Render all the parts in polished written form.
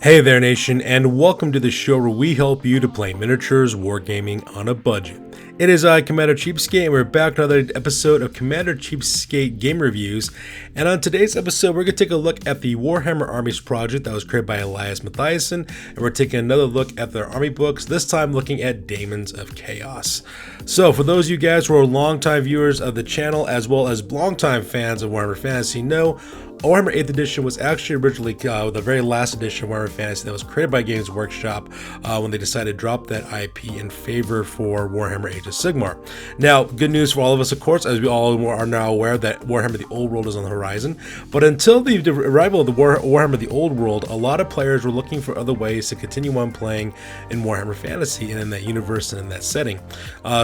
Hey there, nation, and welcome to the show where we help you to play miniatures wargaming on a budget. It is I, Commander Cheapskate, and we're back with another episode of Commander Cheapskate Gamer Reviews. And on today's episode, we're going to take a look at the Warhammer Armies Project that was created by Elias Mathiasen, and we're taking another look at their army books, this time looking at Daemons of Chaos. So, for those of you guys who are longtime viewers of the channel, as well as longtime fans of Warhammer Fantasy, know Warhammer 8th edition was actually originally the very last edition of Warhammer Fantasy that was created by Games Workshop when they decided to drop that IP in favor for Warhammer Age of Sigmar. Now, good news for all of us, of course, as we all are now aware that Warhammer the Old World is on the horizon. But until the arrival of the Warhammer the Old World, a lot of players were looking for other ways to continue on playing in Warhammer Fantasy and in that universe and in that setting.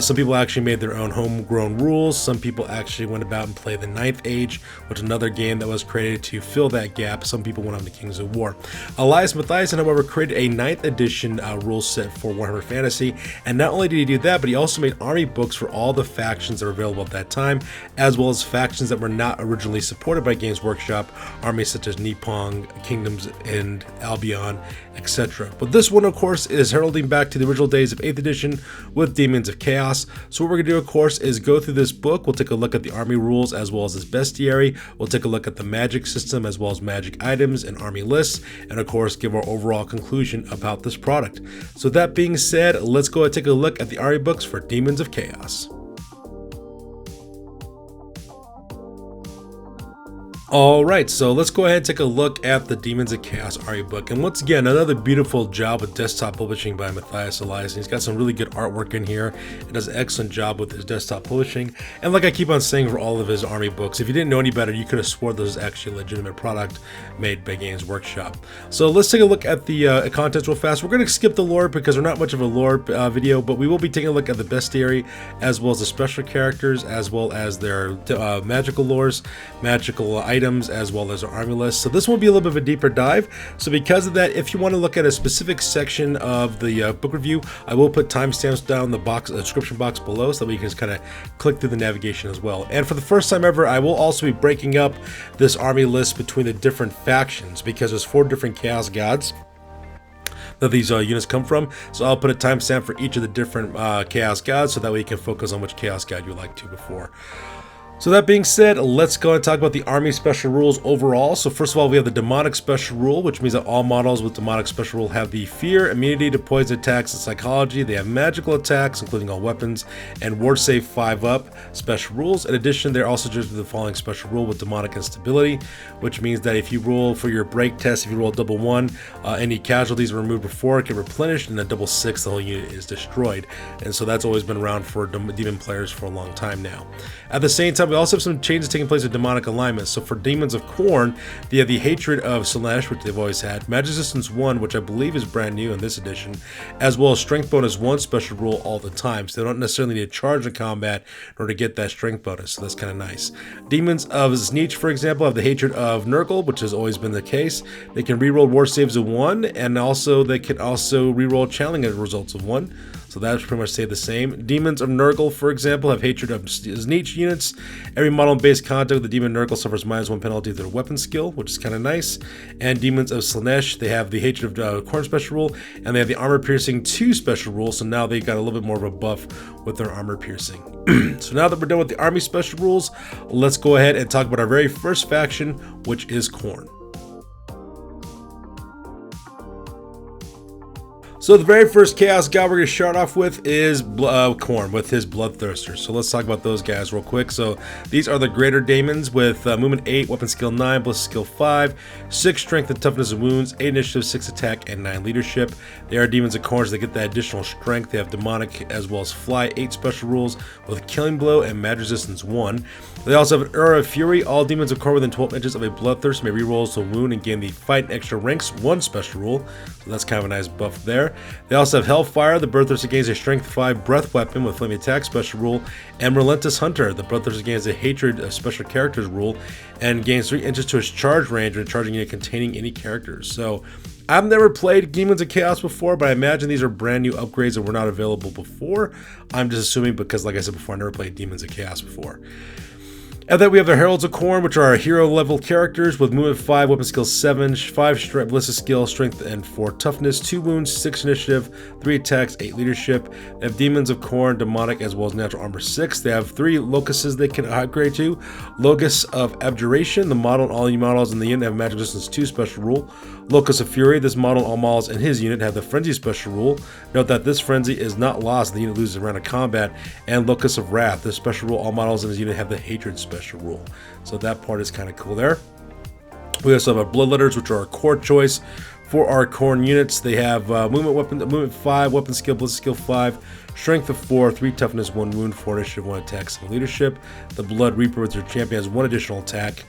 Some people actually made their own homegrown rules. Some people actually went about and played the 9th Age, which is another game that was created to fill that gap. Some people went on to Kings of War. Elias Mathiasen, however, created a 9th edition rule set for Warhammer Fantasy, and not only did he do that, but he also made army books for all the factions that were available at that time, as well as factions that were not originally supported by Games Workshop, armies such as Nippon, Kingdoms, and Albion, etc. But this one, of course, is heralding back to the original days of 8th edition with Daemons of Chaos. So what we're going to do, of course, is go through this book. We'll take a look at the army rules as well as its bestiary. We'll take a look at the magic system as well as magic items and army lists, and of course give our overall conclusion about this product. So that being said, let's go and take a look at the army books for Daemons of Chaos. Alright, so let's go ahead and take a look at the Daemons of Chaos army book. And once again, another beautiful job with desktop publishing by Matthias Elias. He's got some really good artwork in here. He does an excellent job with his desktop publishing. And like I keep on saying for all of his army books, if you didn't know any better, you could have sworn this is actually a legitimate product made by Games Workshop. So let's take a look at the contents real fast. We're going to skip the lore because we're not much of a lore video, but we will be taking a look at the bestiary as well as the special characters, as well as their magical lores, magical items, as well as our army list. So this will be a little bit of a deeper dive. So because of that, if you want to look at a specific section of the book review, I will put timestamps down in the description box below so that we can just kind of click through the navigation as well. And for the first time ever, I will also be breaking up this army list between the different factions because there's 4 different chaos gods that these units come from. So I'll put a timestamp for each of the different chaos gods so that way you can focus on which chaos god you like to before. So that being said, let's go and talk about the army special rules overall. So first of all, we have the demonic special rule, which means that all models with demonic special rule have the fear, immunity to poison attacks, and psychology. They have magical attacks, including all weapons, and ward save 5-up special rules. In addition, they're also just the following special rule with demonic instability, which means that if you roll for your break test, if you roll double 1, any casualties removed before get replenished, and a double 6, the whole unit is destroyed. And so that's always been around for demon players for a long time now. At the same time, we also have some changes taking place with demonic alignments. So for Demons of Khorne, they have the hatred of Slaanesh, which they've always had, magic resistance 1, which I believe is brand new in this edition, as well as strength bonus 1 special rule all the time. So they don't necessarily need to charge in combat in order to get that strength bonus. So that's kind of nice. Demons of Tzeentch, for example, have the hatred of Nurgle, which has always been the case. They can reroll war saves of 1, and also they can also reroll challenging results of 1. So that pretty much stay the same. Demons of Nurgle, for example, have hatred of Tzeentch Units. Every model in base contact with the Demon Nurgle suffers -1 penalty to their weapon skill, which is kind of nice. And Demons of Slaanesh, they have the hatred of Khorne special rule, and they have the armor piercing 2 special rule. So now they've got a little bit more of a buff with their armor piercing. So now that we're done with the army special rules, let's go ahead and talk about our very first faction, which is Khorne. So the very first Chaos God we're going to start off with is Khorne with his Bloodthirsters. So let's talk about those guys real quick. So these are the Greater Daemons with movement 8, weapon skill 9, ballistic skill 5, 6 strength and toughness of wounds, 8 initiative, 6 attack, and 9 leadership. They are Demons of Khorne, so they get that additional strength. They have demonic as well as fly, 8 special rules with killing blow and magic resistance 1. They also have an Aura of Fury. All Demons of Khorne within 12 inches of a Bloodthirst may reroll to wound and gain the fight and extra ranks 1 special rule. So that's kind of a nice buff there. They also have Hellfire, the Bloodthirster gains a Strength 5 breath weapon with flaming attack special rule, and Relentless Hunter, the Bloodthirster gains a Hatred of special characters rule and gains 3 inches to his charge range when charging unit containing any characters. So I've never played Demons of Chaos before, but I imagine these are brand new upgrades that were not available before. I'm just assuming because, like I said before, I never played Demons of Chaos before. And then we have the Heralds of Khorne, which are our hero level characters with movement 5, weapon skill 7, 5 strength, ballistic skill, strength, and 4 toughness, 2 wounds, 6 initiative, 3 attacks, 8 leadership. They have Demons of Khorne, demonic, as well as natural armor 6. They have 3 locuses they can upgrade to. Locus of Abjuration, the model and all new models in the unit have magic resistance 2 special rule. Locus of Fury, this model and all models in his unit have the Frenzy special rule. Note that this Frenzy is not lost, the unit loses a round of combat. And Locus of Wrath, this special rule, all models in his unit have the Hatred special rule. So that part is kind of cool there. We also have our Bloodletters, which are our core choice for our Khorne units. They have movement 5, weapon skill, ballistic skill 5, strength of 4, 3 toughness, 1 wound, 4 initiative, 1 attack, 7 leadership. The Blood Reaper with their champion has 1 additional attack.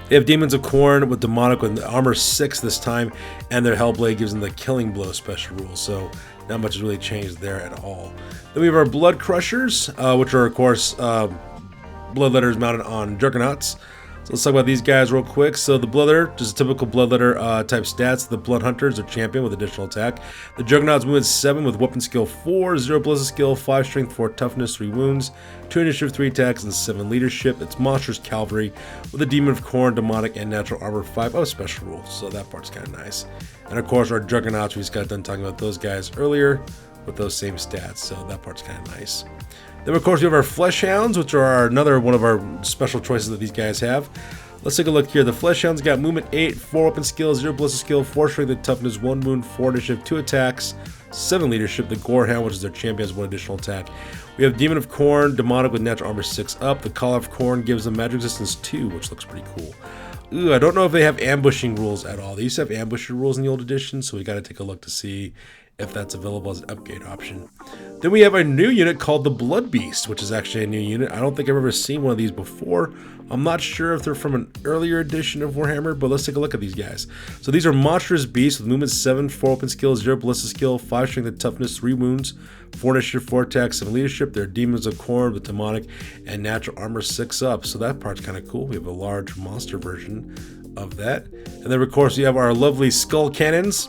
They have Demons of Khorne with demonic with armor 6 this time, and their Hellblade gives them the Killing Blow special rule. So not much has really changed there at all. Then we have our Blood Crushers, which are of course Bloodletters mounted on Juggernauts. So let's talk about these guys real quick. So the Bloodletter, just a typical Bloodletter type stats. The Blood Hunters are champion with additional attack. The Juggernauts movement 7 with weapon skill 4, 0 ballistic skill, 5 strength, 4 toughness, 3 wounds, 2 initiative, 3 attacks, and 7 leadership. It's Monsters Cavalry with a Demon of Khorne, demonic, and natural armor 5. Oh, special rules. So that part's kind of nice. And of course our Juggernauts, we just got done talking about those guys earlier with those same stats. So that part's kind of nice. Then of course we have our Flesh Hounds, which are another one of our special choices that these guys have. Let's take a look here. The Flesh Hounds got movement 8, 4 weapon skill, 0 ballistic skill, 4 strength and toughness, 1 wound, 4 initiative, 2 attacks, 7 leadership. The Gorehound, which is their champion, has 1 additional attack. We have Demon of Khorne, demonic with natural armor 6 up. The Call of Khorne gives them magic resistance 2, which looks pretty cool. Ooh, I don't know if they have ambushing rules at all. They used to have ambushing rules in the old edition, so we got to take a look to see if that's available as an upgrade option. Then we have a new unit called the Blood Beast, which is actually a new unit. I don't think I've ever seen one of these before. I'm not sure if they're from an earlier edition of Warhammer, but let's take a look at these guys. So these are monstrous beasts with movement 7, 4 open skill, 0 ballistic skill, 5 strength and toughness, 3 wounds, 4 initiative, 4 attacks, 7 leadership. They're Demons of Khorne with demonic and natural armor 6 up. So that part's kind of cool. We have a large monster version of that. And then of course we have our lovely skull cannons,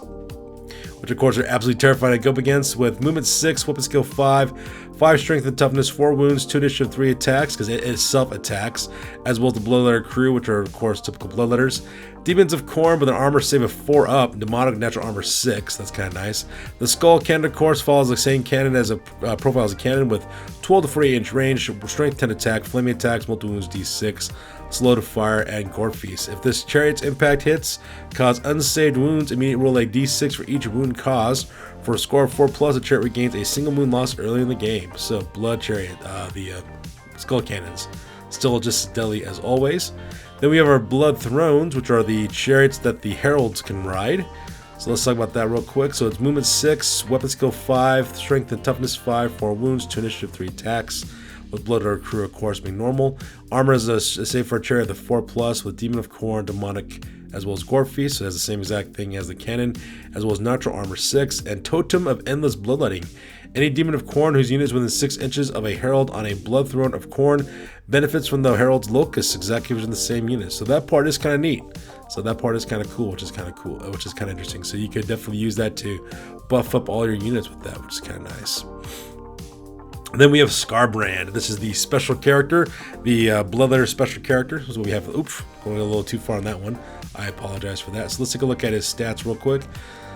which of course are absolutely terrifying to go up against, with movement 6, weapon skill 5, 5 strength and toughness, 4 wounds, 2 initiative, 3 attacks, because it itself attacks, as well as the Bloodletter crew, which are of course typical Bloodletters. Demons of Khorne with an armor save of 4 up, demonic natural armor 6, that's kind of nice. The Skull Cannon of course follows the same cannon as a profile as a cannon with 12 to 48 inch range, strength 10 attack, flaming attacks, multiple wounds d6, slow to fire, and gore feast. If this chariot's impact hits, cause unsaved wounds, immediately roll a d6 for each wound caused. For a score of 4+, the chariot regains a single wound lost early in the game. So Blood Chariot, the Skull Cannons, still just as deadly as always. Then we have our Blood Thrones, which are the chariots that the heralds can ride. So let's talk about that real quick. So it's movement 6, weapon skill 5, strength and toughness 5, 4 wounds, 2 initiative, 3 attacks. With Bloodletter crew, of course, being normal. Armor is a save for a chariot of 4+, with Demon of Khorne, demonic, as well as Gore Feast, so it has the same exact thing as the cannon, as well as natural armor 6, and Totem of Endless Bloodletting. Any Demon of Khorne whose unit is within 6 inches of a herald on a Blood Throne of Khorne benefits from the herald's locus, exactly within the same unit. So that part is kind of neat. So that part is kind of cool, which is kind of interesting. So you could definitely use that to buff up all your units with that, which is kind of nice. Then we have Scarbrand. This is the special character, the Bloodletter special character. This is what we have. Oops, going a little too far on that one. I apologize for that. So let's take a look at his stats real quick.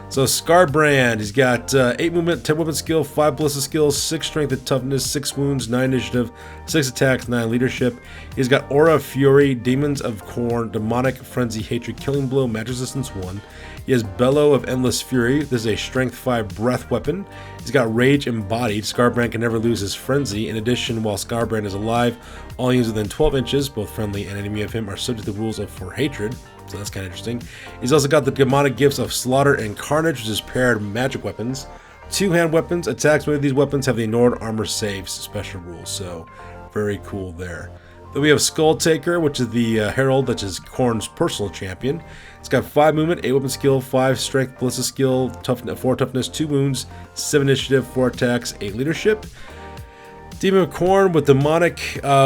So Scarbrand, he's got 8 movement, 10 weapon skill, 5 ballistic skills, 6 strength and toughness, 6 wounds, 9 initiative, 6 attacks, 9 leadership. He's got Aura of Fury, Demons of Khorne, Demonic, Frenzy, Hatred, Killing Blow, Magic Resistance 1. He has Bellow of Endless Fury. This is a Strength 5 breath weapon. He's got Rage Embodied. Scarbrand can never lose his Frenzy. In addition, while Scarbrand is alive, all units within 12 inches, both friendly and enemy of him, are subject to the rules of for hatred. So that's kind of interesting. He's also got the demonic gifts of Slaughter and Carnage, which is paired magic weapons. 2-hand weapons. Attacks with these weapons have the ignored armor saves special rules. So very cool there. Then we have Skull Taker, which is the herald, which is Khorne's personal champion. It's got 5 movement, 8 weapon skill, 5 strength, ballistic skill, 4 toughness, 2 wounds, 7 initiative, 4 attacks, 8 leadership. Demon of Khorne with Demonic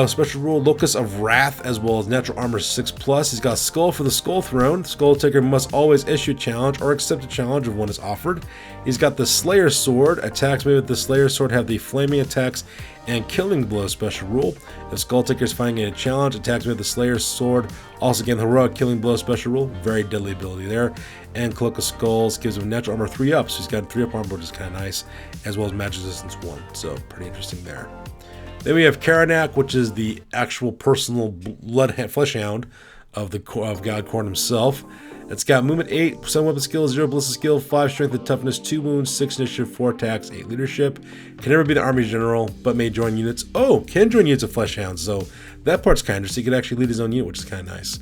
special rule, Locus of Wrath, as well as Natural Armor 6+. He's got Skull for the Skull Throne. Skull Taker must always issue a challenge or accept a challenge if one is offered. He's got the Slayer Sword. Attacks made with the Slayer Sword have the Flaming Attacks and Killing Blow special rule. If Skull Taker is finding a challenge, attacks made with the Slayer Sword also gain the Heroic Killing Blow special rule. Very deadly ability there. And Cloak of Skulls gives him Natural Armor 3+, so he's got 3+ armor, which is kind of nice, as well as Magic Resistance 1, so pretty interesting there. Then we have Karanak, which is the actual personal flesh hound of God Khorne himself. It's got movement 8, 7 weapon skill, 0 ballistic skill, 5 strength and toughness, 2 wounds, 6 initiative, 4 attacks, 8 leadership. Can never be the army general, but may join units. Oh, can join units of flesh hounds, so that part's kind of interesting. He could actually lead his own unit, which is kind of nice.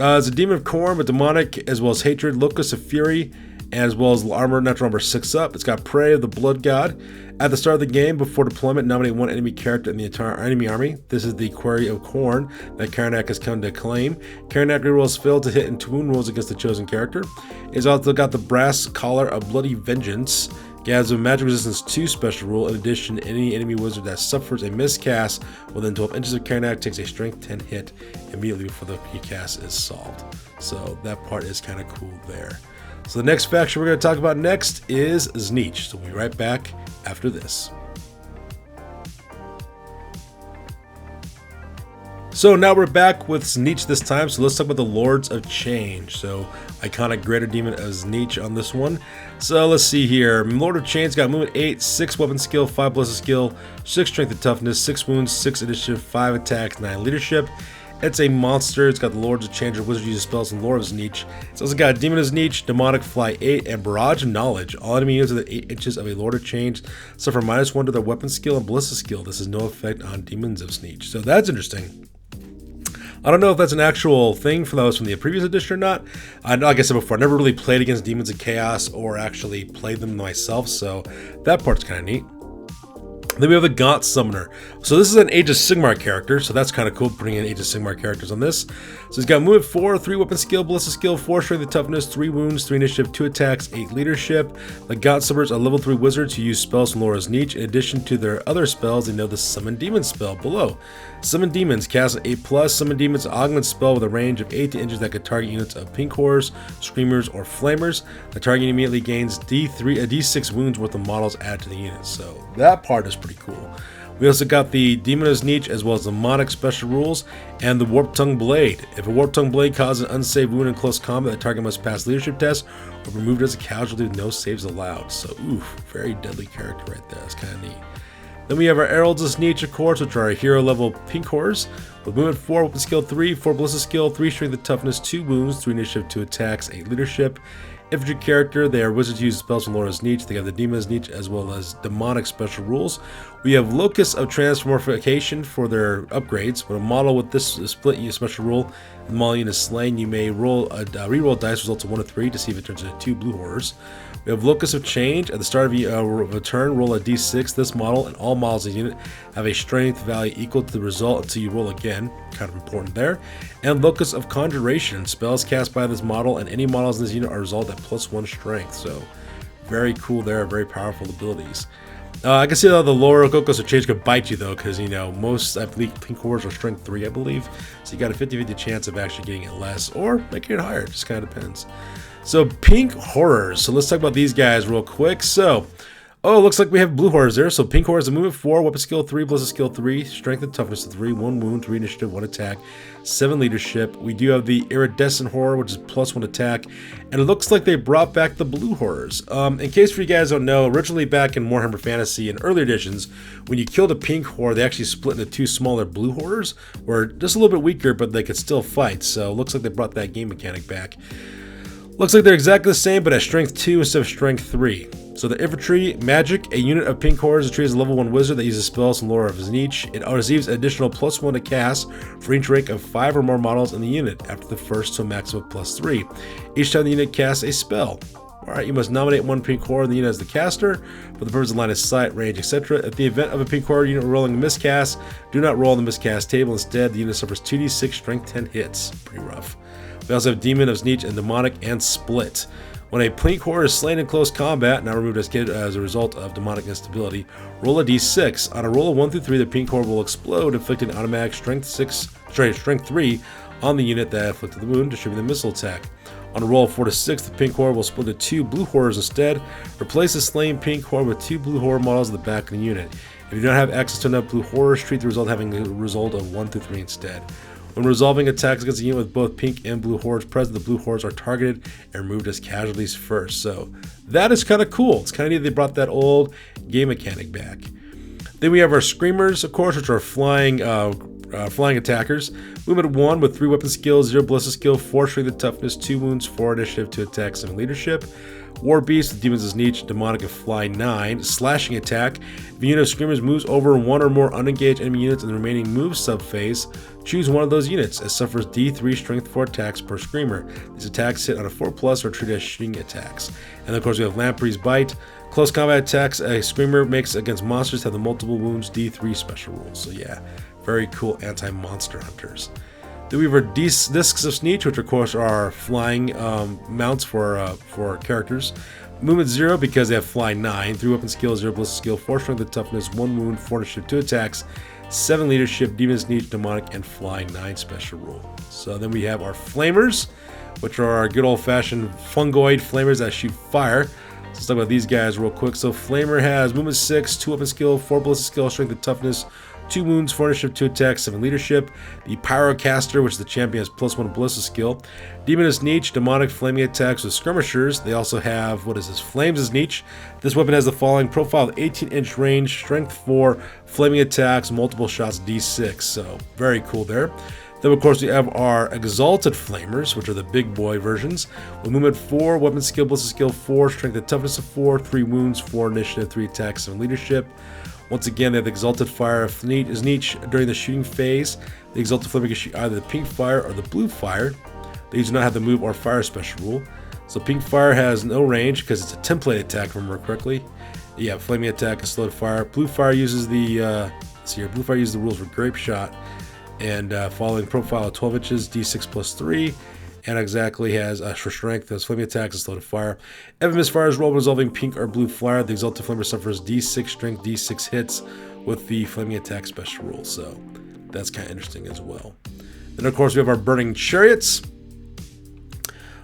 It's a Demon of Khorne with Demonic, as well as Hatred, Locus of Fury, as well as armor, natural armor 6+. It's got Prey of the Blood God. At the start of the game, before deployment, nominate one enemy character in the entire enemy army. This is the Quarry of Khorne that Karanak has come to claim. Karanak rerolls failed to hit and 2 wound rolls against the chosen character. It's also got the Brass Collar of Bloody Vengeance. Gives a Magic Resistance 2 special rule. In addition, any enemy wizard that suffers a miscast within 12 inches of Karanak takes a Strength 10 hit immediately before the cast is solved. So that part is kind of cool there. So the next faction we're going to talk about next is Tzeentch. So we'll be right back after this. So now we're back with Tzeentch this time, so let's talk about the Lords of Change. So iconic Greater Demon of Tzeentch on this one. So let's see here. Lord of Change's got movement 8, 6 weapon skill, 5 ballistic skill, 6 strength and toughness, 6 wounds, 6 initiative, 5 attacks, 9 leadership. It's a monster. It's got the Lords of Change, wizard uses spells, and Lord of Tzeentch. It's also got Demon of Tzeentch, Demonic Fly 8, and Barrage of Knowledge. All enemy units within 8 inches of a Lord of Change suffer -1 to their weapon skill and ballistic skill. This has no effect on Demons of Tzeentch. So that's interesting. I don't know if that's an actual thing for those from the previous edition or not. Like I said before, I never really played against Demons of Chaos or actually played them myself, so that part's kind of neat. Then we have the Gaunt Summoner. So this is an Age of Sigmar character, so that's kind of cool, bringing in Age of Sigmar characters on this. So he's got movement 4, 3 weapon skill, ballistic skill, 4 strength and toughness, 3 wounds, 3 initiative, 2 attacks, 8 leadership. The Gaunt Summoners are level 3 wizards who use spells from Lord of Tzeentch. In addition to their other spells, they know the Summon Demons spell below. Summon Demons, cast an 8+. Summon Demons, augment spell with a range of 8 inches that could target units of Pink Horrors, Screamers, or Flamers. The target immediately gains D6 wounds worth of models added to the unit. So that part is pretty cool. We also got the Demon of Tzeentch, as well as the Demonic special rules, and the Warp Tongue Blade. If a Warp Tongue Blade causes an unsaved wound in close combat, the target must pass leadership test or be removed as a casualty with no saves allowed. So, oof, very deadly character right there. That's kind of neat. Then we have our Heralds of Tzeentch, of course, which are our hero level Pink Horrors, with movement 4, weapon skill 3, 4 ballistic skill, 3 strength and toughness, 2 wounds, 3 initiative, 2 attacks, 8 leadership. Infantry character, they are wizards who use spells from Lord of Tzeentch. They have the Demon of Tzeentch as well as Demonic special rules. We have Locus of Transmorphication for their upgrades. When a model with this split use special rule, the model unit is slain, you may roll a reroll dice results of 1 to 3 to see if it turns into 2 blue horrors. We have Locus of Change. At the start of a turn, roll a d6. This model and all models in the unit have a strength value equal to the result until you roll again. Kind of important there. And Locus of Conjuration. Spells cast by this model and any models in this unit are resolved at +1 strength. So very cool there. Very powerful abilities. I can see how the Locus of Change could bite you though, because you know most I believe Pink Horrors are strength 3, I believe. So you got a 50-50 chance of actually getting it less or making it higher. It just kind of depends. So Pink Horrors. So let's talk about these guys real quick. So, oh, looks like we have blue horrors there. So Pink Horrors, a movement 4, weapon skill 3, ballistic skill 3, strength and toughness 3, 1 wound, 3 initiative, 1 attack, 7 leadership. We do have the Iridescent Horror, which is +1 attack, and it looks like they brought back the blue horrors. In case for you guys don't know, originally back in Warhammer Fantasy and earlier editions, when you killed a Pink Horror, they actually split into 2 smaller blue horrors, were just a little bit weaker, but they could still fight. So it looks like they brought that game mechanic back. Looks like they're exactly the same, but at strength 2 instead of strength 3. So the infantry, magic, a unit of Pink Horrors is treated as a level 1 wizard that uses spells from Lord of Tzeentch. It receives an additional +1 to cast for each rank of 5 or more models in the unit after the first to a maximum of +3. Each time the unit casts a spell. Alright, you must nominate 1 Pink Horror in the unit as the caster for the purpose of line of sight, range, etc. At the event of a Pink Horror unit rolling a miscast, do not roll on the miscast table. Instead, the unit suffers 2d6 strength 10 hits. Pretty rough. We also have Demon of Tzeentch and Demonic and Split. When a Pink Horde is slain in close combat, now removed as a result of demonic instability, roll a d6. On a roll of 1 through 3, the Pink Horde will explode, inflicting automatic strength 3 on the unit that inflicted the wound, distributing the missile attack. On a roll of 4 to 6, the Pink Horde will split into 2 blue horrors instead. Replace the slain Pink Horde with 2 blue horror models at the back of the unit. If you don't have access to enough blue horrors, treat the result having a result of 1 through 3 instead. When resolving attacks against a unit with both pink and blue hordes present, the blue hordes are targeted and removed as casualties first. So that is kind of cool. It's kind of neat they brought that old game mechanic back. Then we have our Screamers, of course, which are flying attackers. Movement 1 with 3 weapon skills, 0 ballistic skill, 4 strength and toughness, 2 wounds, 4 initiative, 2 attack, 7 leadership. War Beast with Demons as Tzeentch, Demonic and Fly 9, slashing attack. If a unit of Screamers moves over 1 or more unengaged enemy units in the remaining move subphase, choose one of those units. It suffers D3 strength for attacks per Screamer. These attacks hit on a 4+ or treated as shooting attacks. And of course we have Lamprey's Bite. Close combat attacks a Screamer makes against monsters have the multiple wounds D3 special rules. So yeah, very cool anti-monster hunters. Then we have our Discs of Tzeentch, which of course are flying mounts for characters. Movement 0 because they have Fly 9, 3 weapon skill, 0 ballistic skill, 4 strength and toughness, 1 wound, 4 initiative, 2 attacks, 7 leadership, Demons Tzeentch, Demonic, and Fly 9 special rule. So then we have our Flamers, which are our good old-fashioned fungoid flamers that shoot fire. So let's talk about these guys real quick. So Flamer has movement 6, 2 weapon skill, 4 ballistic skill, strength and toughness, 2 wounds, 4 initiative, 2 attacks, 7 leadership. The Pyrocaster, which is the champion, has +1 ballistic skill. Demon is Tzeentch, demonic flaming attacks with skirmishers. They also have, Flames is Tzeentch. This weapon has the following profile: 18-inch range, strength 4, flaming attacks, multiple shots, d6. So very cool there. Then of course we have our Exalted Flamers, which are the big boy versions. With movement 4, weapon skill, ballistic skill 4, strength and toughness of 4, 3 wounds, 4 initiative, 3 attacks, 7 leadership. Once again, they have the Exalted Fire of Tzeentch during the shooting phase. The Exalted Flamer can shoot either the pink fire or the blue fire. They do not have the move or fire special rule. So pink fire has no range because it's a template attack, if I remember correctly. Yeah, flaming attack is slowed fire. Blue fire uses the blue fire uses the rules for grape shot, and following profile of 12 inches, d6 + 3. And exactly has for strength, has flaming attacks and slow to fire. If a misfire is rolled resolving pink or blue fire, the Exalted Flamer suffers d6 strength, d6 hits with the flaming attack special rule. So that's kind of interesting as well. Then of course we have our Burning Chariots.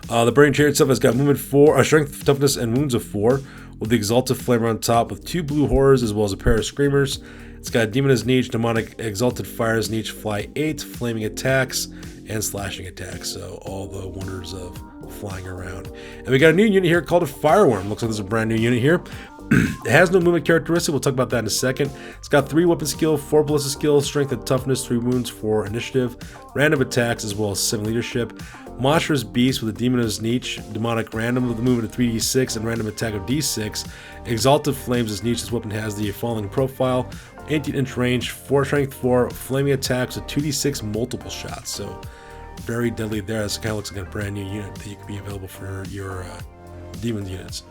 The Burning Chariot itself has got movement 4, strength, toughness, and wounds of 4, with the Exalted Flamer on top, with 2 blue horrors as well as a pair of Screamers. It's got Demon as Tzeentch, Demonic, Exalted Fire as Tzeentch, Fly 8, flaming attacks, and slashing attacks. So all the wonders of flying around. And we got a new unit here called a Fireworm. Looks like there's a brand new unit here. It has no movement characteristic. We'll talk about that in a second. It's got 3 weapon skill, 4 ballistic skill, strength and toughness, 3 wounds, 4 initiative, random attacks, as well as 7 leadership. Monstrous Beast with a Demon as Tzeentch, Demonic random with a movement of 3d6 and random attack of d6. Exalted Flames as Tzeentch. This weapon has the following profile: 18-inch range, 4 strength, 4 flaming attacks with 2d6 multiple shots. So very deadly there. This kind of looks like a brand new unit that you can be available for your Demon units.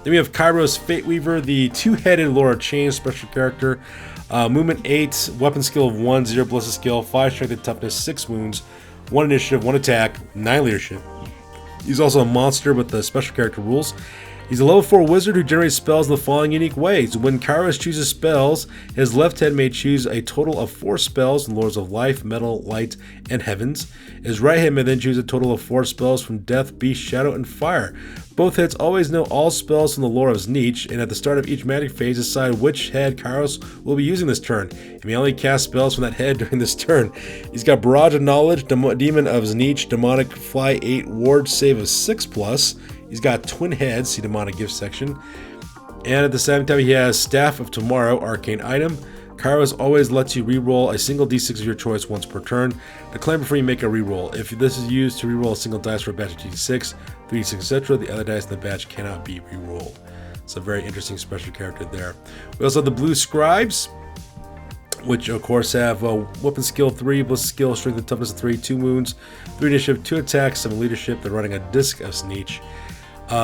Then we have Kairos Fate Weaver, the 2-headed Laura Chain special character. Movement 8, weapon skill of 1, 0 ballistic skill, 5 strength and toughness, 6 wounds, 1 initiative, 1 attack, 9 leadership. He's also a monster with the special character rules. He's a level 4 wizard who generates spells in the following unique ways. When Kairos chooses spells, his left hand may choose a total of 4 spells from Lords of Life, Metal, Light, and Heavens. His right hand may then choose a total of 4 spells from Death, Beast, Shadow, and Fire. Both heads always know all spells from the lore of Tzeentch, and at the start of each magic phase decide which head Kairos will be using this turn. He may only cast spells from that head during this turn. He's got Barrage of Knowledge, Demon of Tzeentch, Demonic, Fly 8, Ward save of 6+. He's got twin heads, see demonic gift section. And at the same time, he has Staff of Tomorrow, arcane item. Kairos always lets you reroll a single d6 of your choice once per turn. Declare before you make a reroll. If this is used to reroll a single dice for a batch of d6, 3d6, etc., the other dice in the batch cannot be rerolled. It's a very interesting special character there. We also have the Blue Scribes, which of course have weapon skill 3, ballistic skill, strength and toughness of 3, 2 wounds, 3 initiative, 2 attacks, 7 leadership. They're running a Disc of Tzeentch.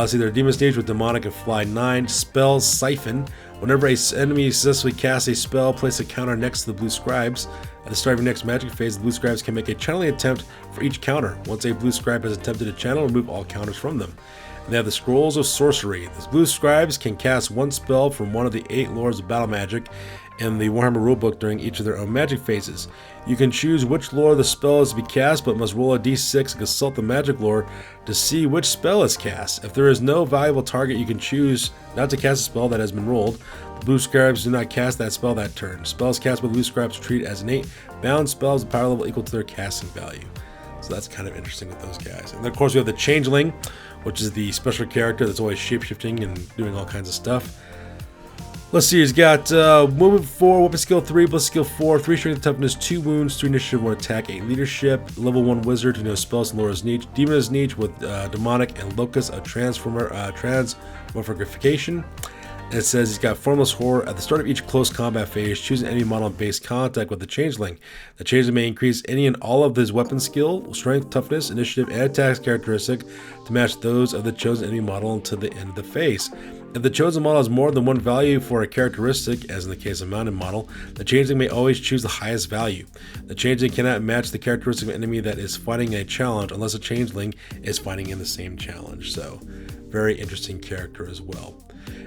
See, they're Demon Tzeentch with Demonic and Fly 9. Spells Siphon. Whenever an enemy successfully casts a spell, place a counter next to the Blue Scribes. At the start of your next magic phase, the Blue Scribes can make a channeling attempt for each counter. Once a Blue Scribe has attempted to channel, remove all counters from them. And they have the Scrolls of Sorcery. The blue scribes can cast one spell from one of the 8 Lords of Battle Magic in the Warhammer rulebook during each of their own magic phases. You can choose which lore the spell is to be cast, but must roll a d6 and consult the magic lore to see which spell is cast. If there is no valuable target, you can choose not to cast a spell that has been rolled. The blue scribes do not cast that spell that turn. Spells cast by the blue scribes are treated as innate bound spells with power level equal to their casting value. So that's kind of interesting with those guys. And then of course we have the Changeling, which is the special character that's always shapeshifting and doing all kinds of stuff. Let's see, he's got movement 4, weapon skill 3, plus skill 4, 3 strength toughness, 2 wounds, 3 initiative, 1 attack, 8 leadership, level 1 wizard who knows spells and lore as Tzeentch, demon as Tzeentch with demonic and locus of transmogrification. And it says he's got formless horror. At the start of each close combat phase, choose an enemy model in base contact with the Changeling. The Changeling may increase any and all of his weapon skill, strength, toughness, initiative, and attacks characteristic to match those of the chosen enemy model until the end of the phase. If the chosen model has more than one value for a characteristic, as in the case of mounted model, the Changeling may always choose the highest value. The Changeling cannot match the characteristic of an enemy that is fighting a challenge unless a Changeling is fighting in the same challenge. So, very interesting character as well.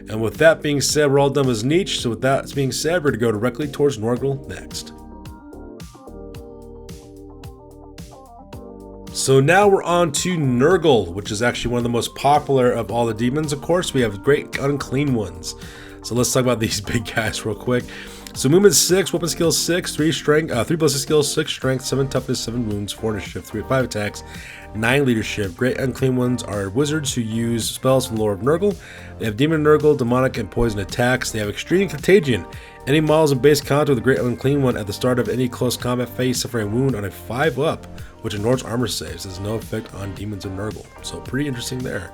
And with that being said, we're all done with Tzeentch. So with that being said, we're going to go directly towards Nurgle next. So now we're on to Nurgle, which is actually one of the most popular of all the demons. Of course, we have great unclean ones. So let's talk about these big guys real quick. So movement 6, weapon skill 6, 3 strength, 3 ballistic skill, 6 strength, 7 toughness, 7 wounds, 4 initiative, 3 5 attacks, 9 leadership. Great unclean ones are wizards who use spells from the lore of Nurgle. They have demon Nurgle, demonic, and poison attacks. They have extreme contagion. Any models in base contact with a great unclean one at the start of any close combat phase suffer a wound on a 5-up, which ignores armor saves. There's no effect on demons of Nurgle. So pretty interesting there.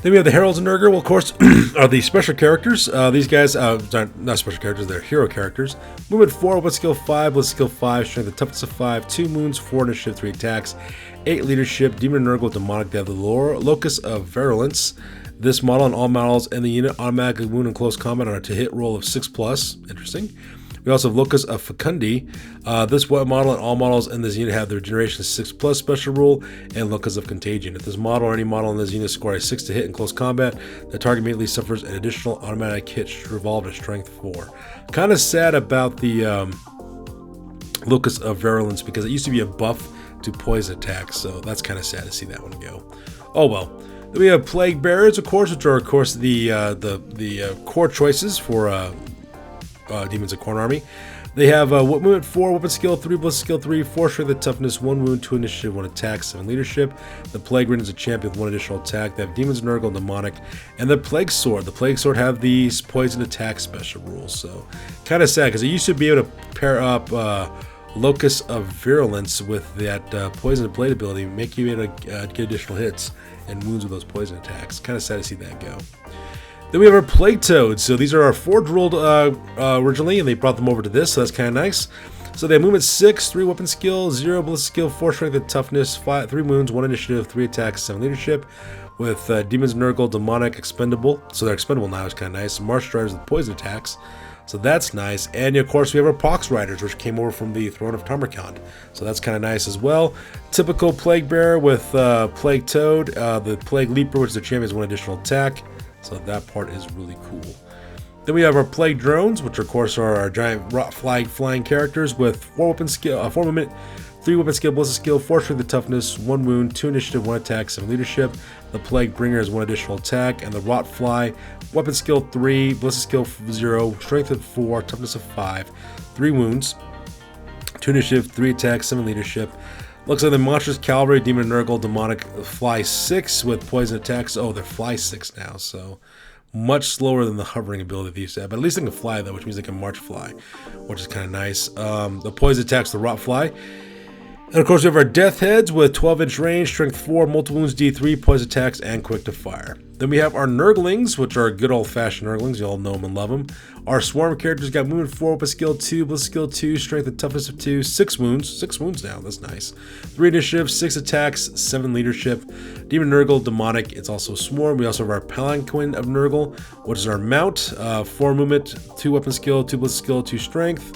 Then we have the Heralds of Nurgle, well, of course, are the special characters. These guys, not special characters, they're hero characters. Movement 4, weapon skill 5, ballistic skill 5, strength and toughness of 5, 2 wounds, 4 initiative, 3 attacks, 8 leadership, demon Nurgle, demonic. They have the locus of virulence. This model and all models in the unit automatically wound in close combat on a to-hit roll of 6+. Interesting. We also have Locus of Fecundi. This model and all models in this unit have the regeneration 6+ special rule and Locus of Contagion. If this model or any model in this unit score a 6 to hit in close combat, the target immediately suffers an additional automatic hit revolved to strength 4. Kind of sad about the Locus of Virulence because it used to be a buff to poison attacks, so that's kind of sad to see that one go. Oh well. Then we have Plague Bearers, of course, which are of course the core choices for Demons of Khorne Army. They have movement 4, weapon skill 3, ballistic skill 3, 4 strength and toughness, 1 wound, 2 initiative, 1 attack, 7 leadership. The Plague Ridden is a champion with 1 additional attack. They have Demons of Nurgle, demonic, and the Plague Sword. The Plague Sword have these poison attack special rules, so kind of sad because it used to be able to pair up Locus of Virulence with that poison blade ability, make you able to get additional hits and wounds with those poison attacks. Kind of sad to see that go. Then we have our Plague Toads. So these are our Forge ruled originally, and they brought them over to this, so that's kind of nice. So they have movement 6, 3 weapon skill, 0 ballistic skill, 4 strength and toughness, 3 wounds, 1 initiative, 3 attacks, 7 leadership. With Demons Nurgle, demonic, expendable. So they're expendable now, it's kind of nice. March Riders with poison attacks. So that's nice. And of course we have our Pox Riders, which came over from the Throne of Tamarkand. So that's kind of nice as well. Typical Plague Bearer with Plague Toad. The Plague Leaper, which is the champion, has 1 additional attack. So that part is really cool. Then we have our Plague Drones, which of course are our giant rot flying characters with 4 weapon skill, 4 movement, 3 weapon skill, ballistic skill, 4 strength and toughness, 1 wound, 2 initiative, 1 attack, 7 leadership. The Plague Bringer has 1 additional attack, and the Rot Fly, weapon skill 3, ballistic skill 0, strength of 4, toughness of 5, 3 wounds, 2 initiative, 3 attacks, 7 leadership. Looks like the Monstrous Cavalry, Demon Nurgle, demonic, fly 6 with poison attacks. Oh, they're fly 6 now, so much slower than the hovering ability they used to have. But at least they can fly though, which means they can march fly, which is kind of nice. The poison attacks, the Rot Fly. And of course we have our Death Heads with 12-inch range, strength 4, multiple wounds D3, poison attacks, and quick to fire. Then we have our Nurglings, which are good old-fashioned Nurglings. You all know them and love them. Our Swarm characters got movement 4, weapon skill 2, ballistic skill 2, strength and toughness of 2, 6 wounds. 6 wounds now, that's nice. 3 initiative, 6 attacks, 7 leadership. Demon Nurgle, demonic, it's also Swarm. We also have our Palanquin of Nurgle, which is our mount. 4 movement, 2 weapon skill, 2 ballistic skill, 2 strength.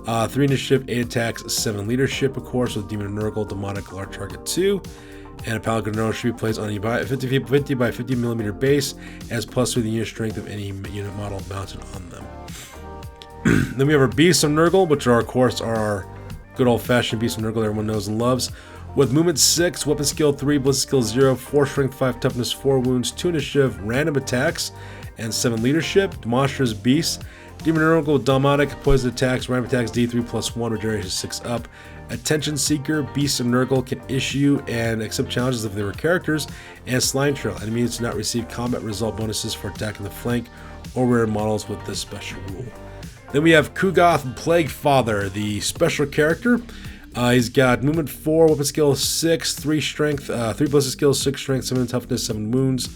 3 initiative, 8 attacks, 7 leadership, of course, with Demon Nurgle, demonic, large target 2. And a Paladin Nurgle should be placed on a 50 by 50 millimeter base, as +3 the unit strength of any unit model mounted on them. Then we have our Beasts of Nurgle, which are, of course, our good old-fashioned Beasts of Nurgle everyone knows and loves. With movement 6, weapon skill 3, ballistic skill 0, 4 strength, 5 toughness, 4 wounds, 2 initiative, random attacks, and 7 leadership. Monstrous Beasts. Demon Nurgle, Demonic, poison attacks, random attacks D3 +1, regeneration 6 up. Attention Seeker, Beasts of Nurgle can issue and accept challenges if they were characters. And Slime Trail, enemies do not receive combat result bonuses for attacking the flank or rear models with this special rule. Then we have Kugoth Plague Father, the special character. He's got movement 4, weapon skill 6, 3 strength, 3 ballistic skill, 6 strength, 7 toughness, 7 wounds,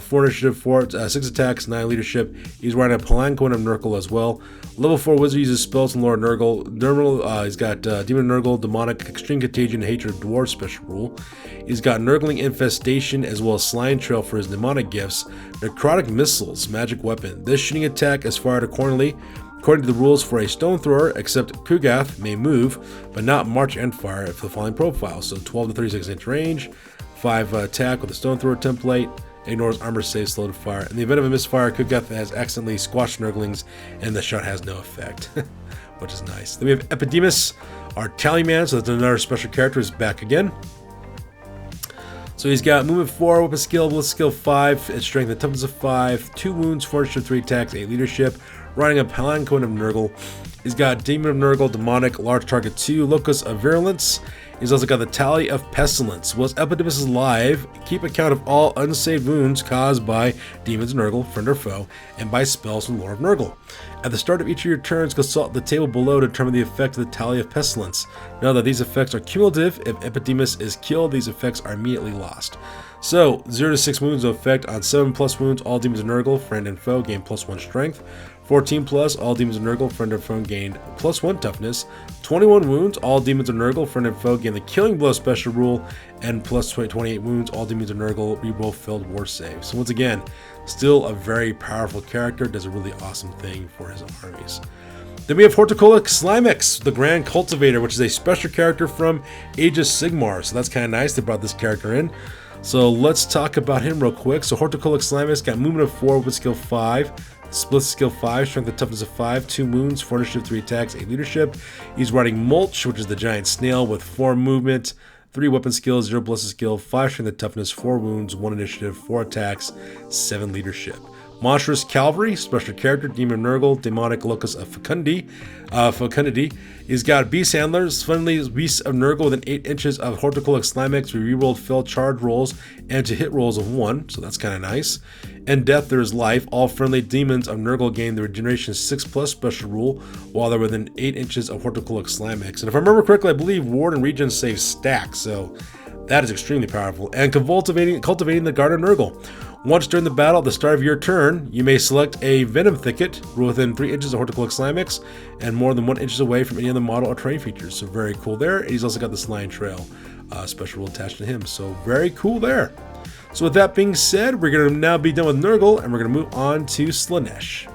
4 initiative, 6 attacks, 9 leadership. He's riding a Palanquin of Nurgle as well. Level 4 wizard uses spells in Lord Nurgle. He's got Demon Nurgle, Demonic, Extreme Contagion, Hatred, Dwarf special rule. He's got Nurgling Infestation as well as Slime Trail for his demonic gifts. Necrotic Missiles, magic weapon. This shooting attack is fired accordingly according to the rules for a stone thrower, except Kugoth may move, but not march and fire if the following profile. So 12 to 36 inch range, 5 attack with the stone thrower template, ignores armor save, slow to fire. In the event of a misfire, Kugoth has accidentally squashed Nurglings and the shot has no effect, which is nice. Then we have Epidemus, our Tallyman, so that's another special character, is back again. So he's got movement 4, weapon skill, ballistic skill 5, and strength and toughness of 5, 2 wounds, 4 initiative, 3 attacks, 8 leadership, riding a Palanquin of Nurgle. He's got Demon of Nurgle, Demonic, Large Target 2, Locus of Virulence. He's also got the Tally of Pestilence. Whilst Epidemus is live, keep account of all unsaved wounds caused by Demons of Nurgle, friend or foe, and by spells from Lord of Nurgle. At the start of each of your turns, consult the table below to determine the effect of the Tally of Pestilence. Know that these effects are cumulative. If Epidemus is killed, these effects are immediately lost. So, 0 to 6 wounds of effect on 7+ wounds, all Demons of Nurgle, friend and foe, gain +1 strength. 14+, all Demons of Nurgle, friend and foe, gained +1 toughness. 21 wounds, all Demons of Nurgle, friend and foe, gain the Killing Blow special rule. And plus 28 wounds, all Demons of Nurgle, reroll failed war save. So once again, still a very powerful character, does a really awesome thing for his armies. Then we have Horticulus Slimex, the Grand Cultivator, which is a special character from Age of Sigmar. So that's kind of nice, they brought this character in. So let's talk about him real quick. So Horticulus Slimex got movement of 4 with skill 5, split skill 5, strength and toughness of 5, 2 wounds, 4 initiative, 3 attacks, 8 leadership. He's riding Mulch, which is the giant snail with 4 movement, 3 weapon skills, 0 ballistic skill, 5 strength and toughness, 4 wounds, 1 initiative, 4 attacks, 7 leadership. Monstrous Cavalry, special character, Demon of Nurgle, Demonic Locus of Fecundity. He's got Beast Handlers, friendly Beasts of Nurgle within 8 inches of Horticulus Slimex. We rerolled failed charge rolls and to hit rolls of 1, so that's kind of nice. And Death, there is life. All friendly Demons of Nurgle gain the Regeneration 6+ special rule while they're within 8 inches of Horticulus Slimex. And if I remember correctly, I believe Ward and Regen save stack, so that is extremely powerful. And cultivating the Garden of Nurgle. Once during the battle at the start of your turn, you may select a Venom Thicket within 3 inches of Horticulus Slimex and more than 1 inch away from any other model or terrain features. So very cool there. And he's also got the Slime Trail special rule attached to him. So very cool there. So with that being said, we're going to now be done with Nurgle and we're going to move on to Slaanesh.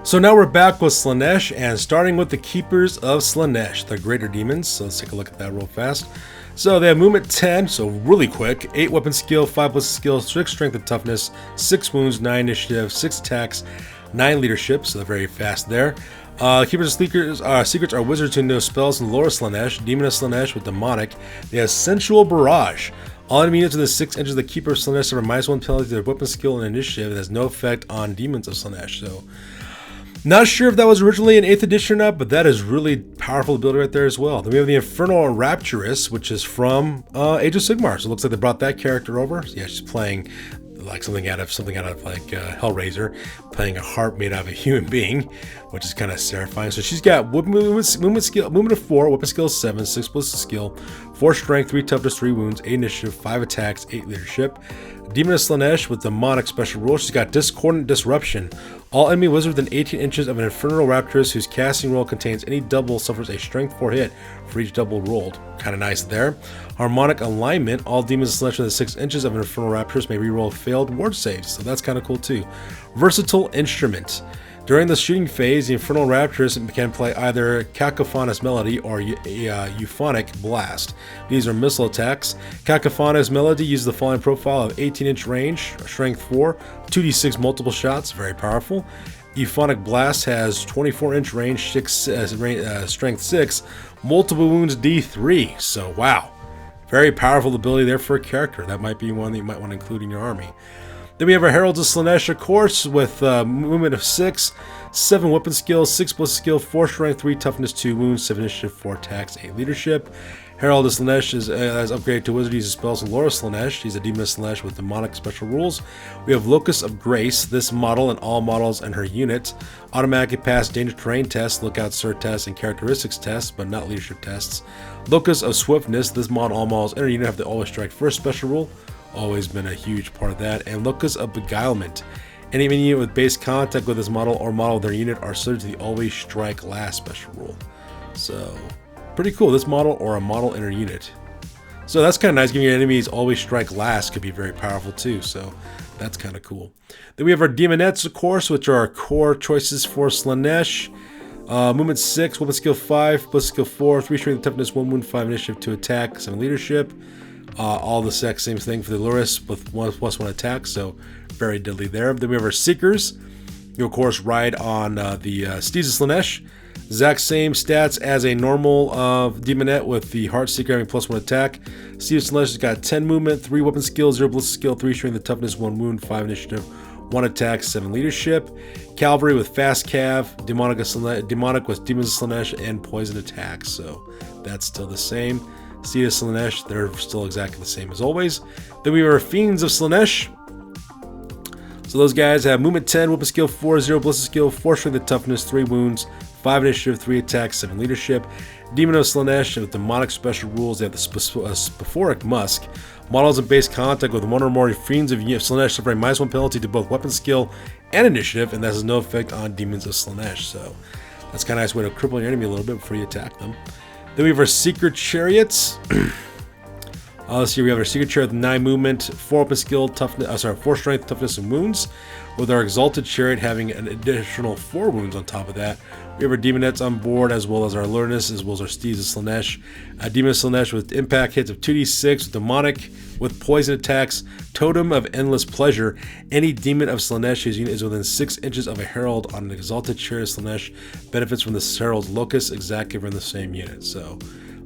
So now we're back with Slaanesh and starting with the Keepers of Slaanesh, the Greater Demons. So let's take a look at that real fast. So they have movement 10, so really quick, 8 weapon skill, 5 ballistic skill, 6 strength and toughness, 6 wounds, 9 initiative, 6 attacks, 9 leadership, so they're very fast there. Keepers of Secrets are wizards who know spells in lore Slaanesh, Demon of Slaanesh with Demonic. They have Sensual Barrage. All enemy units within 6 inches of the Keeper of Slaanesh have a -1 penalty to their weapon skill and initiative. It has no effect on Demons of Slaanesh, so not sure if that was originally an 8th edition or not, but that is really powerful ability right there as well. Then we have the Infernal Rapturous, which is from Age of Sigmar. So it looks like they brought that character over. So yeah, she's playing like something out of like Hellraiser, playing a harp made out of a human being, which is kind of terrifying. So she's got movement of 4, weapon skill 7, 6 ballistic skill, 4 strength, 3 toughness, 3 wounds, 8 initiative, 5 attacks, 8 leadership. Demon of Slaanesh with Demonic special rule. She's got Discordant Disruption. All enemy wizards within 18 inches of an Infernal Rapturous whose casting roll contains any double suffers a strength 4 hit for each double rolled. Kind of nice there. Harmonic Alignment. All demons of Slaanesh within 6 inches of an Infernal Rapturous may reroll failed ward saves. So that's kind of cool too. Versatile Instrument. During the shooting phase, the Infernal Rapturous can play either Cacophonous Melody or Euphonic Blast. These are missile attacks. Cacophonous Melody uses the following profile of 18-inch range, strength 4, 2d6 multiple shots, very powerful. Euphonic Blast has 24-inch range, strength 6, multiple wounds d3. So wow, very powerful ability there for a character. That might be one that you might want to include in your army. Then we have our Heralds of Slaanesh, of course, with movement of 6, 7 weapon skills, 6 ballistic skill, 4 strength, 3 toughness, 2 wounds, 7 initiative, 4 attacks, 8 leadership. Herald of Slaanesh is upgraded to wizard, uses spells and lore of Slaanesh. He's a demon of Slaanesh with demonic special rules. We have Locus of Grace. This model and all models and her unit automatically pass danger terrain tests, lookout cert tests, and characteristics tests, but not leadership tests. Locus of Swiftness. This model, all models and her unit have the always strike first special rule. Always been a huge part of that. And Locus of Beguilement. Any unit with base contact with this model or model of their unit are subject to the always strike last special rule. So, pretty cool. This model or a model in her unit. So that's kind of nice. Giving your enemies always strike last could be very powerful too. So that's kind of cool. Then we have our Demonettes, of course, which are our core choices for Slaanesh. Movement 6, weapon skill 5, ballistic skill 4, 3 strength, toughness, 1 wound, 5 initiative, 2 attack, 7 leadership. All the exact same thing for the Luris with +1 attack, so very deadly there. Then we have our Seekers. You, of course, ride on the Steeds of Slaanesh. Exact same stats as a normal Demonette with the Heartseeker having +1 attack. Steeds of Slaanesh has got 10 movement, 3 weapon skill, 0 ballistic skill, 3 strength, toughness, 1 wound, 5 initiative, 1 attack, 7 leadership. Cavalry with Fast Cav, Demonic with Demons of Slaanesh, and Poison attack, so that's still the same. Steeds of Slaanesh, they're still exactly the same as always. Then we have our Fiends of Slaanesh. So those guys have movement 10, weapon skill 4, 0 ballistic skill, 4 strength and toughness, 3 wounds, 5 initiative, 3 attacks, 7 leadership. Demon of Slaanesh with demonic special rules. They have the Spophoric Musk. Models in base contact with one or more Fiends of Slaanesh suffer a -1 penalty to both weapon skill and initiative, and that has no effect on Demons of Slaanesh. So that's kind of a nice way to cripple your enemy a little bit before you attack them. Then we have our Secret Chariots. Let's see, we have our Secret Chariot with 9 movement, 4 weapon skill, 4 strength, toughness, and wounds. With our Exalted Chariot having an additional 4 wounds on top of that. We have our Demonettes on board, as well as our Lurinous, as well as our Steeds of Slaanesh. Demon of Slaanesh with impact hits of 2d6, with demonic, with poison attacks, Totem of Endless Pleasure. Any Demon of Slaanesh whose unit is within 6 inches of a Herald on an Exalted Chariot of Slaanesh benefits from the Herald's Locus, exactly from the same unit. So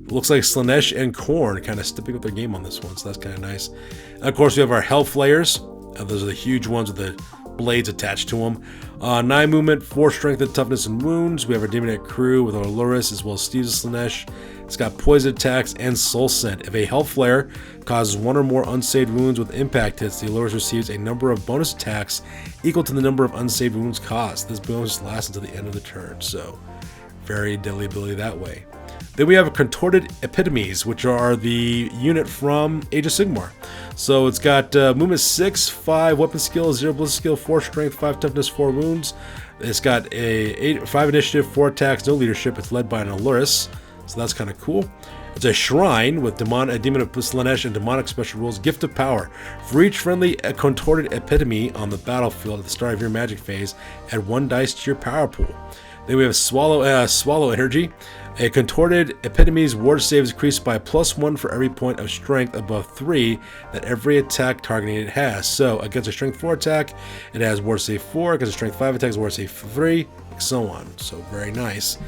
looks like Slaanesh and Khorne kind of stepping up their game on this one, so that's kind of nice. And of course, we have our Hellflayers. Those are the huge ones with the blades attached to them. 9 movement, 4 strength and toughness and wounds. We have our Demonette crew with our Luris as well as Steeds of Slaanesh. It's got poison attacks and soul scent. If a Hellflare causes 1 or more unsaved wounds with impact hits, the Luris receives a number of bonus attacks equal to the number of unsaved wounds caused. This bonus lasts until the end of the turn, so very deadly ability that way. Then we have Contorted Epitomes, which are the unit from Age of Sigmar. So it's got movement 6, 5 weapon skill, 0 ballistic skill, 4 strength, 5 toughness, 4 wounds. It's got 5 initiative, 4 attacks, no leadership. It's led by an Aluris, so that's kind of cool. It's a shrine with Demon of Slaanesh and demonic special rules. Gift of Power. For each friendly Contorted Epitome on the battlefield at the start of your magic phase, add 1 dice to your power pool. Then we have Swallow Energy. A Contorted Epitome's ward save is increased by +1 for every point of strength above 3 that every attack targeting it has. So against a strength 4 attack, it has ward save 4. Against a strength 5 attack, ward save 3, and so on. So very nice.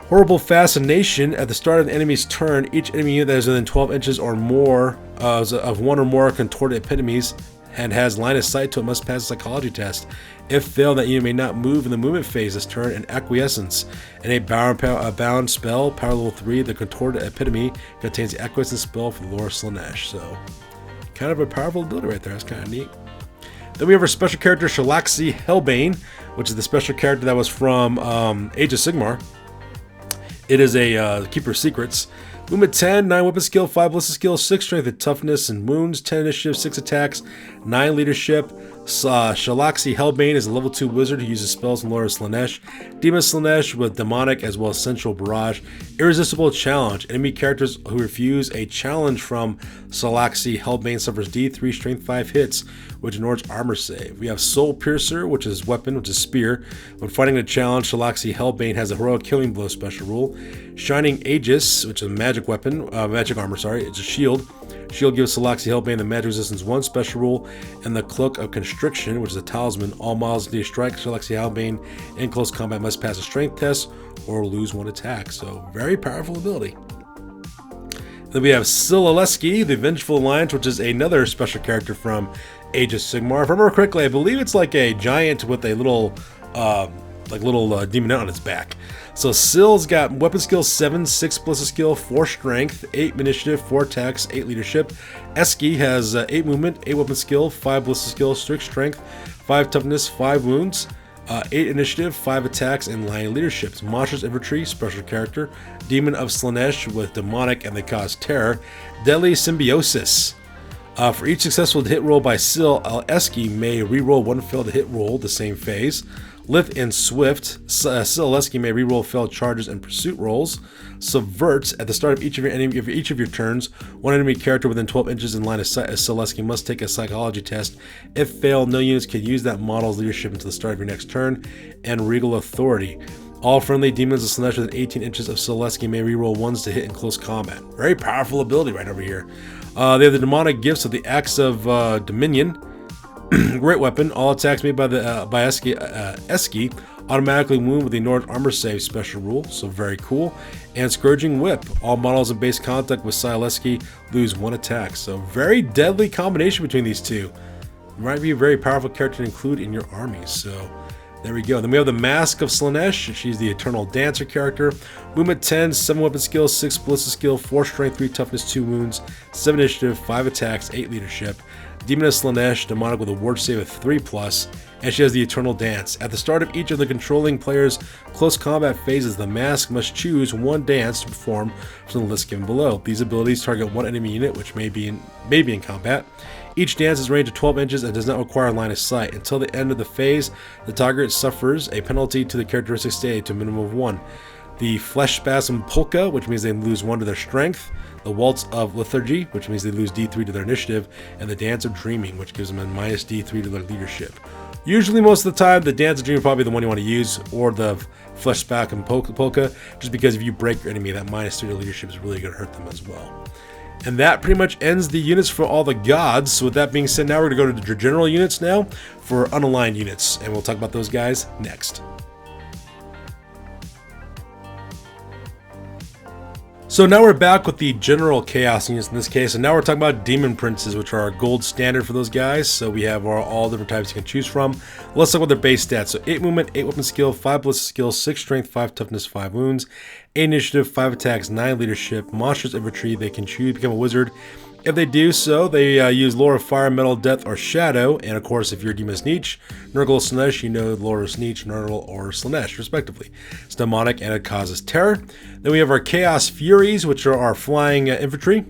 Horrible Fascination. At the start of the enemy's turn, each enemy unit that is within 12 inches or more of 1 or more Contorted Epitomes and has line of sight to it must pass a psychology test. If failed, that unit may not move in the movement phase this turn. And Acquiescence. In a bound spell, power level 3, the Contorted Epitome contains the Acquiescence spell for the Lore of Slaanesh. So, kind of a powerful ability right there. That's kind of neat. Then we have our special character Shalaxi Hellbane, which is the special character that was from Age of Sigmar. It is a Keeper of Secrets. Movement 10, 9 weapon skill, 5 ballistic skill, 6 strength and toughness and wounds, 10 initiative, 6 attacks, 9 leadership. Shalaxi Hellbane is a level 2 wizard who uses spells in lore of Slaanesh. Demon of Slaanesh with demonic as well as sensual barrage. Irresistible challenge. Enemy characters who refuse a challenge from Shalaxi Hellbane suffers D3 strength 5 hits which ignores armor save. We have Soul Piercer, which is weapon, which is spear. When fighting a challenge, Shalaxi Hellbane has a heroic killing blow special rule. Shining Aegis, which is a magic weapon, magic armor, sorry, it's a shield. Shield gives Shalaxi Hellbane the magic resistance 1 special rule, and the Cloak of Constriction, which is a talisman. All models that strike Shalaxi Hellbane in close combat must pass a strength test or lose 1 attack. So very powerful ability. Then we have Silaleski, the Vengeful Alliance, which is another special character from Age of Sigmar. If I remember correctly, I believe it's like a giant with a little demon out on its back. So Sil's got weapon skill 7, 6 ballistic skill, 4 strength, 8 initiative, 4 attacks, 8 leadership. Eski has 8 movement, 8 weapon skill, 5 ballistic skill, 6 strength, 5 toughness, 5 wounds, 8 initiative, 5 attacks, and 9 leadership. It's Monstrous Infantry, special character. Demon of Slaanesh with demonic and they cause terror. Deadly Symbiosis. For each successful hit roll by Sil, Eski may reroll 1 failed hit roll the same phase. Lithe and Swift. Silaleski may reroll failed charges and pursuit rolls. Subvert. At the start of each of your turns, one enemy character within 12 inches in line of sight of Silaleski must take a psychology test. If failed, no units can use that model's leadership until the start of your next turn. And Regal Authority. All friendly demons of Slaanesh within 18 inches of Silaleski may reroll 1s to hit in close combat. Very powerful ability right over here. They have the demonic gifts of the Axe of Dominion. Great weapon. All attacks made by Eski automatically wound with the ignored armor save special rule, so very cool. And Scourging Whip. All models in base contact with Silaleski lose 1 attack. So very deadly combination between these two. Might be a very powerful character to include in your armies. So there we go. Then we have the Mask of Slaanesh. She's the Eternal Dancer character. Movement 10, 7 weapon skill, 6 ballistic skill, 4 strength, 3 toughness, 2 wounds, 7 initiative, 5 attacks, 8 leadership. Demon of Slaanesh, demonic with a ward save of 3+, and she has the Eternal Dance. At the start of each of the controlling player's close combat phases, the Mask must choose 1 dance to perform from the list given below. These abilities target 1 enemy unit, which may be in combat. Each dance is ranged to 12 inches and does not require a line of sight. Until the end of the phase, the target suffers a penalty to the characteristic state to a minimum of 1. The Flesh Spasm Polka, which means they lose 1 to their strength. The Waltz of Lethargy, which means they lose D3 to their initiative. And the Dance of Dreaming, which gives them a minus D3 to their leadership. Usually, most of the time, the Dance of Dreaming is probably the one you want to use, or the Flesh Spasm Polka, just because if you break your enemy, that minus 3 to leadership is really going to hurt them as well. And that pretty much ends the units for all the gods. So with that being said, now we're going to go to the general units now for unaligned units. And we'll talk about those guys next. So now we're back with the general chaos units in this case, and now we're talking about demon princes, which are our gold standard for those guys. So we have all different types you can choose from. Let's talk about their base stats. So 8 movement, 8 weapon skill, 5 ballistic skill, 6 strength, 5 toughness, 5 wounds, 8 initiative, 5 attacks, 9 leadership, monstrous infantry. They can choose to become a wizard. If they do so, they use lore of fire, metal, death, or shadow. And of course, if you're Demon Tzeentch, Nurgle, Slaanesh, you know lore of Tzeentch, Nurgle, or Slaanesh, respectively. It's demonic and it causes terror. Then we have our Chaos Furies, which are our flying infantry.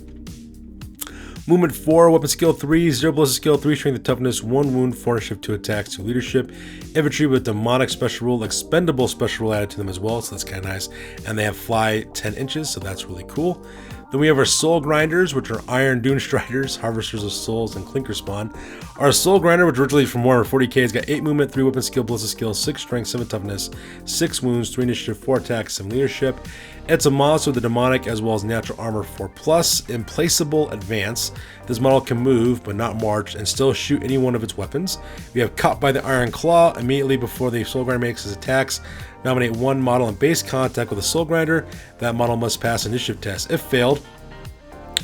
Movement 4, weapon skill 3, 0 ballistic skill, 3 strength and toughness, 1 wound, 4 initiative, 2 attacks, 2 leadership. Infantry with demonic special rule, expendable special rule added to them as well, so that's kind of nice. And they have fly 10 inches, so that's really cool. Then we have our Soul Grinders, which are Iron Dune Striders, Harvesters of Souls, and Clinker Spawn. Our Soul Grinder, which originally from Warhammer 40k, has got 8 movement, 3 weapon skill, ballistic skill, 6 strength, 7 toughness, 6 wounds, 3 initiative, 4 attacks, 7 leadership. It's a monster with the demonic as well as natural armor 4+, implaceable advance. This model can move but not march and still shoot any one of its weapons. We have Caught by the Iron Claw. Immediately before the Soul Grinder makes his attacks, nominate 1 model in base contact with a Soul Grinder. That model must pass an initiative test. If failed,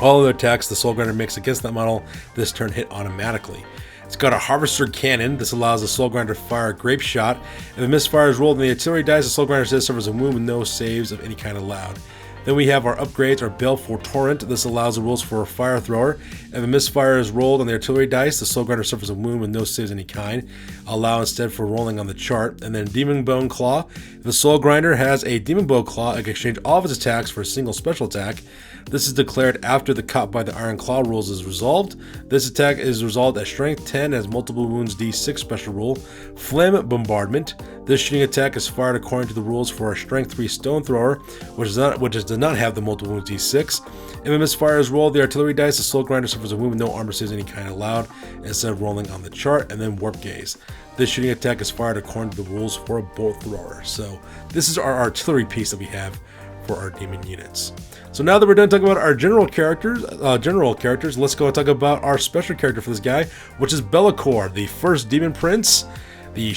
all other attacks the Soul Grinder makes against that model this turn hit automatically. It's got a Harvester Cannon. This allows the Soul Grinder to fire a Grape Shot. If a misfire is rolled in the artillery dice, the Soul Grinder says suffers a wound with no saves of any kind allowed. Then we have our upgrades, our Baleful Torrent. This allows the rules for a Fire Thrower. If a misfire is rolled on the artillery dice, the Soul Grinder suffers a wound with no saves of any kind. Allow instead for rolling on the chart. And then Demon Bone Claw. If the Soul Grinder has a Demon Bone Claw, it can exchange all of its attacks for a single special attack. This is declared after the Caught by the Iron Claw rules is resolved. This attack is resolved at Strength 10, has multiple wounds D6 special rule. Flame Bombardment. This shooting attack is fired according to the rules for a Strength 3 Stone Thrower, which does not have the multiple wounds D6. If a misfire is rolled, the artillery dice, the Soul Grinder suffers a wound with no armor saves any kind allowed, instead of rolling on the chart. And then Warp Gaze. This shooting attack is fired according to the rules for a bolt thrower. So this is our artillery piece that we have for our demon units. So now that we're done talking about our general characters, let's go and talk about our special character for this guy, which is Be'lakor, the first demon prince, the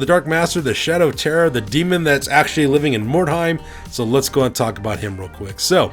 Dark Master, the Shadow of Terror, the demon that's actually living in Mordheim. So let's go and talk about him real quick. So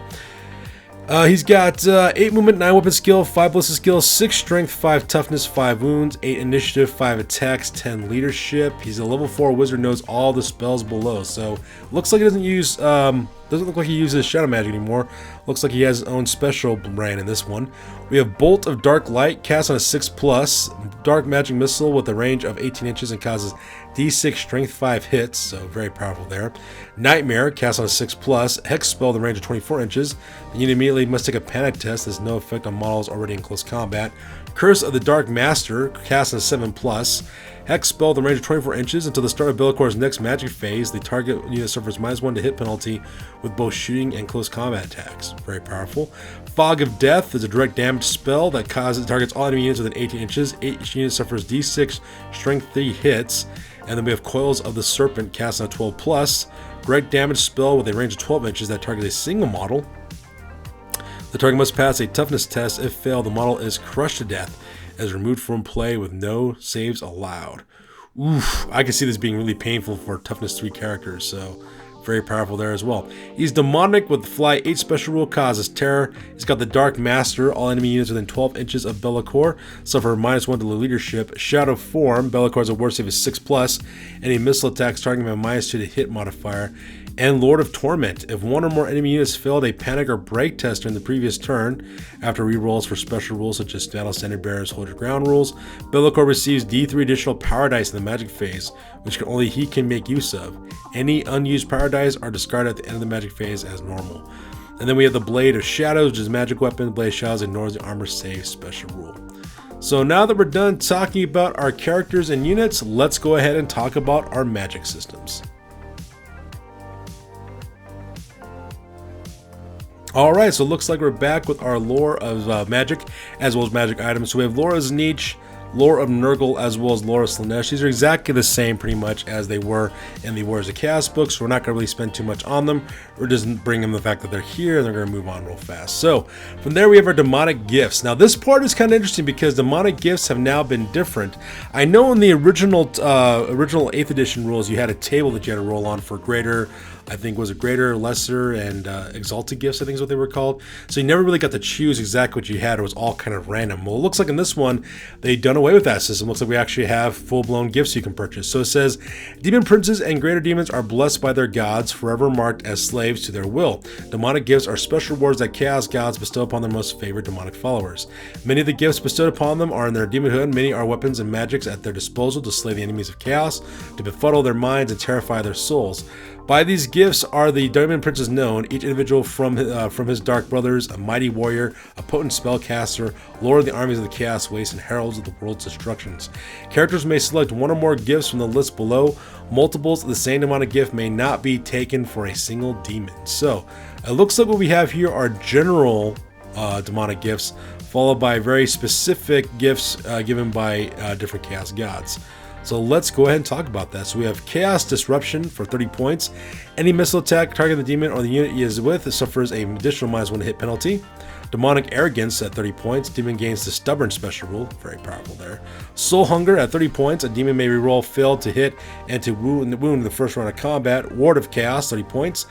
he's got 8 movement, 9 weapon skill, 5 ballistic skill, 6 strength, 5 toughness, 5 wounds, 8 initiative, 5 attacks, 10 leadership. He's a level 4 wizard, knows all the spells below. So looks like he doesn't look like he uses shadow magic anymore. Looks like he has his own special brand in this one. We have Bolt of Dark Light, cast on a 6+, dark magic missile with a range of 18 inches and causes D6 strength 5 hits, so very powerful there. Nightmare, cast on a 6+, hex spell with a range of 24 inches. The unit immediately must take a panic test. There's no effect on models already in close combat. Curse of the Dark Master, cast on a 7+, hex spell with a range of 24 inches. Until the start of Be'lakor's next magic phase, the target unit suffers -1 to hit penalty with both shooting and close combat attacks. Very powerful. Fog of Death is a direct damage spell that targets all enemy units within 18 inches. Each unit suffers D6 strength 3 hits. And then we have Coils of the Serpent, cast on a 12+, direct damage spell with a range of 12 inches that targets a single model. The target must pass a toughness test. If failed, the model is crushed to death as removed from play with no saves allowed. Oof, I can see this being really painful for toughness 3 characters, so very powerful there as well. He's demonic with Fly 8 special rule, causes terror. He's got the Dark Master. All enemy units within 12 inches of Be'lakor suffer -1 to the leadership. Shadow Form. Be'lakor's award save is 6+. Any missile attacks targeting him have -2 to hit modifier. And Lord of Torment. If one or more enemy units failed a panic or break test during the previous turn, after rerolls for special rules such as Battle Standard Bearers, Hold Your Ground rules, Be'lakor receives D3 additional power dice in the magic phase, which only he can make use of. Any unused power dice are discarded at the end of the magic phase as normal. And then we have the Blade of Shadows, which is a magic weapon. Blade of Shadows ignores the armor save special rule. So now that we're done talking about our characters and units, let's go ahead and talk about our magic systems. Alright, so it looks like we're back with our lore of magic, as well as magic items. So we have lore of Tzeentch, lore of Nurgle, as well as lore of Slaanesh. These are exactly the same pretty much as they were in the Warriors of Chaos books. So we're not going to really spend too much on them. We're just bring them the fact that they're here, and they're going to move on real fast. So from there we have our demonic gifts. Now this part is kind of interesting because demonic gifts have now been different. I know in the original 8th edition rules you had a table that you had to roll on for greater, I think was it greater, lesser, and exalted gifts, I think is what they were called. So you never really got to choose exactly what you had. It was all kind of random. Well, it looks like in this one, they've done away with that system. It looks like we actually have full-blown gifts you can purchase. So it says, demon princes and greater demons are blessed by their gods, forever marked as slaves to their will. Demonic gifts are special rewards that chaos gods bestow upon their most favored demonic followers. Many of the gifts bestowed upon them are in their demonhood. Many are weapons and magics at their disposal to slay the enemies of chaos, to befuddle their minds and terrify their souls. By these gifts are the demon princes known, each individual from his dark brothers, a mighty warrior, a potent spellcaster, lord of the armies of the chaos waste, and heralds of the world's destructions. Characters may select one or more gifts from the list below. Multiples of the same demonic gift may not be taken for a single demon. So it looks like what we have here are general demonic gifts, followed by very specific gifts given by different chaos gods. So let's go ahead and talk about that. So we have Chaos Disruption for 30 points. Any missile attack targeting the demon or the unit he is with suffers an additional -1 hit penalty. Demonic Arrogance at 30 points. Demon gains the Stubborn special rule. Very powerful there. Soul Hunger at 30 points. A demon may reroll failed to hit and to wound in the first round of combat. Ward of Chaos, 30 points.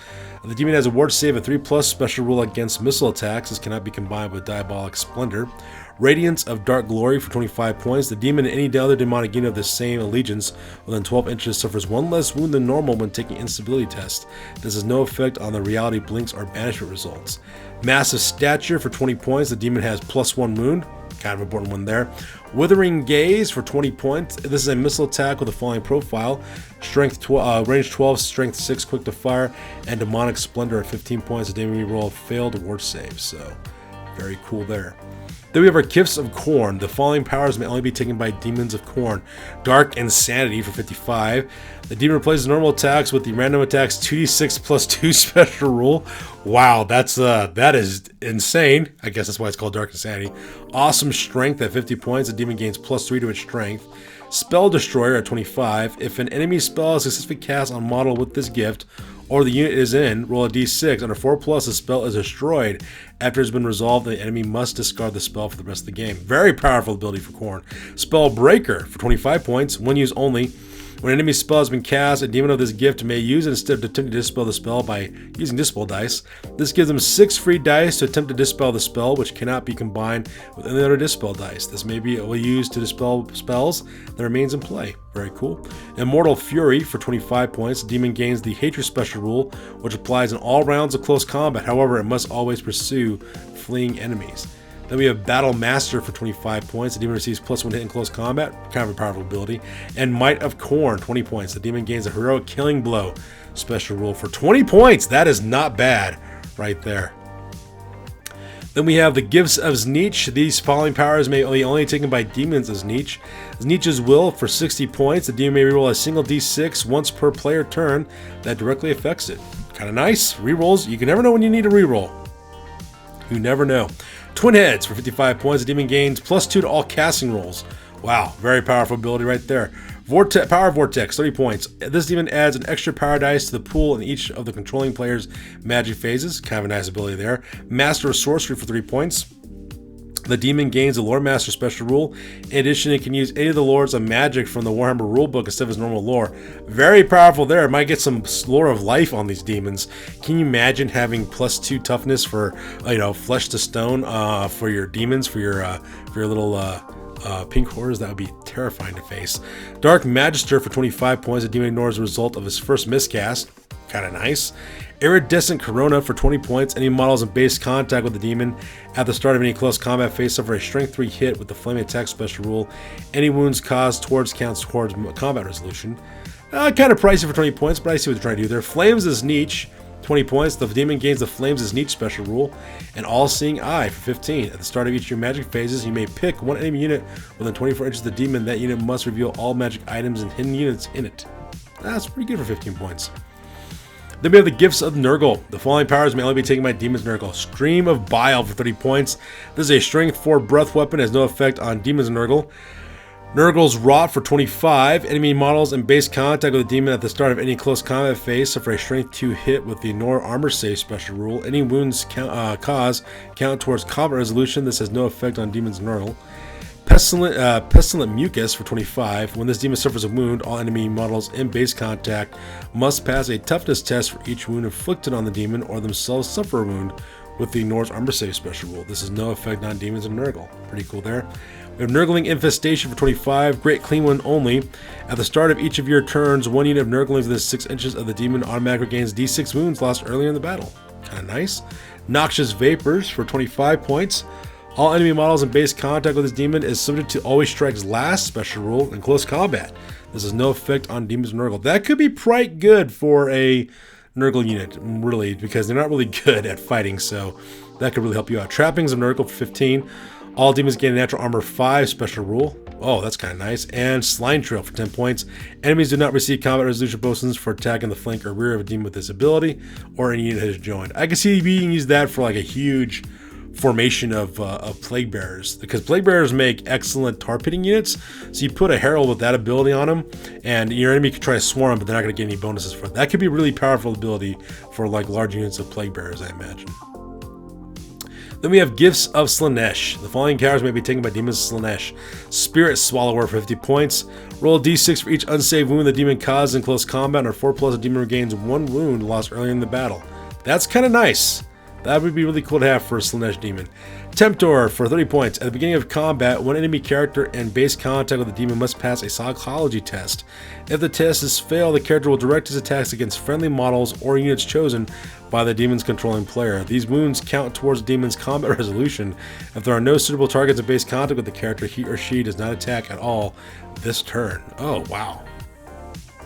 The demon has a ward save of 3+ special rule against missile attacks. This cannot be combined with Diabolic Splendor. Radiance of Dark Glory for 25 points. The demon and any other demonic unit of the same allegiance within 12 inches suffers 1 less wound than normal when taking instability tests. This has no effect on the reality blinks or banishment results. Massive Stature for 20 points. The demon has +1 wound. kind of important one there. Withering Gaze for 20 points. This is a missile attack with a falling profile. Range 12, strength 6, quick to fire, and demonic splendor at 15 points. A damage roll of failed ward save. So very cool there. Then we have our Gifts of Khorne. The following powers may only be taken by Demons of Khorne. Dark Insanity for 55. The demon replaces normal attacks with the random attacks 2d6 plus 2 special rule. Wow, that is insane. I guess that's why it's called Dark Insanity. Awesome Strength at 50 points. The demon gains plus 3 to its strength. Spell Destroyer at 25. If an enemy spell is successfully cast on model with this gift, or the unit is in, roll a d6. Under 4+, the spell is destroyed after it's been resolved, and the enemy must discard the spell for the rest of the game. Very powerful ability for Khorne. Spell Breaker for 25 points, one use only. When an enemy spell has been cast, a demon of this gift may use it instead of attempting to dispel the spell by using Dispel dice. This gives them 6 free dice to attempt to dispel the spell, which cannot be combined with any other Dispel dice. This may be used to dispel spells that remains in play. Very cool. Immortal Fury for 25 points. The demon gains the Hatred special rule, which applies in all rounds of close combat. However, it must always pursue fleeing enemies. Then we have Battle Master for 25 points. The demon receives +1 hit in close combat, kind of a powerful ability. And Might of Khorne, 20 points. The demon gains a Heroic Killing Blow special rule for 20 points. That is not bad right there. Then we have the Gifts of Tzeentch. These following powers may be only taken by Demons of Tzeentch. Tzeentch's Will for 60 points. The demon may reroll a single d6 once per player turn that directly affects it. Kind of nice. Rerolls. You can never know when you need a reroll. You never know. Twin Heads for 55 points. The demon gains +2 to all casting rolls. Wow, very powerful ability right there. Power Vortex, 30 points. This demon adds an extra power dice to the pool in each of the controlling player's magic phases. Kind of a nice ability there. Master of Sorcery for 3 points. The demon gains a Lore Master special rule. In addition, it can use any of the lores of magic from the Warhammer rulebook instead of its normal lore. Very powerful there. It might get some lore of life on these demons. Can you imagine having +2 toughness for, flesh to stone for your demons, for your little pink horrors? That would be terrifying to face. Dark Magister for 25 points. The demon ignores the result of his first miscast. Kind of nice. Iridescent Corona for 20 points. Any models in base contact with the demon at the start of any close combat phase suffer a strength 3 hit with the flaming attack special rule. Any wounds caused counts towards combat resolution. Kind of pricey for 20 points, but I see what they're trying to do there. Flames of Tzeentch, 20 points. The demon gains the Flames of Tzeentch special rule. And All-Seeing Eye for 15. At the start of each of your magic phases, you may pick one enemy unit within 24 inches of the demon. That unit must reveal all magic items and hidden units in it. That's pretty good for 15 points. Then we have the Gifts of Nurgle. The following powers may only be taken by Demons Nurgle. Stream of Bile for 30 points. This is a strength 4 breath weapon. It has no effect on Demons Nurgle. Nurgle's Rot for 25. Enemy models in base contact with a demon at the start of any close combat phase suffer a strength 2 hit with the Ignore Armor Save special rule. Any wounds caused count towards combat resolution. This has no effect on Demons Nurgle. Pestilent Mucus for 25. When this demon suffers a wound, all enemy models in base contact must pass a toughness test for each wound inflicted on the demon or themselves suffer a wound with the Ignores Armor Save special rule. This has no effect on demons and Nurgle. Pretty cool there. We have Nurgling Infestation for 25. Great Clean One only. At the start of each of your turns, one unit of Nurglings within 6 inches of the demon automatically gains d6 wounds lost earlier in the battle. Kind of nice. Noxious Vapors for 25 points. All enemy models in base contact with this demon is subject to Always Strikes Last special rule in close combat. This has no effect on demons and Nurgle. That could be quite good for a Nurgle unit, really, because they're not really good at fighting, so that could really help you out. Trappings of Nurgle for 15. All demons gain a Natural Armor 5 special rule. Oh, that's kind of nice. And Slime Trail for 10 points. Enemies do not receive combat resolution bonuses for attacking the flank or rear of a demon with this ability, or any unit that has joined. I can see being used that for like a huge formation of Plague Bearers, because Plague Bearers make excellent tar pitting units. So you put a Herald with that ability on them, and your enemy can try to swarm, but they're not going to get any bonuses for it. That could be a really powerful ability for like large units of Plague Bearers, I imagine. Then we have Gifts of Slaanesh. The following powers may be taken by Demons of Slaanesh. Spirit Swallower for 50 points. Roll a d6 for each unsaved wound the demon caused in close combat, or 4+, the demon regains 1 wound lost earlier in the battle. That's kind of nice. That would be really cool to have for a Slaanesh demon. Temptor for 30 points. At the beginning of combat, one enemy character in base contact with the demon must pass a psychology test. If the test is failed, the character will direct his attacks against friendly models or units chosen by the demon's controlling player. These wounds count towards the demon's combat resolution. If there are no suitable targets in base contact with the character, he or she does not attack at all this turn. Oh, wow.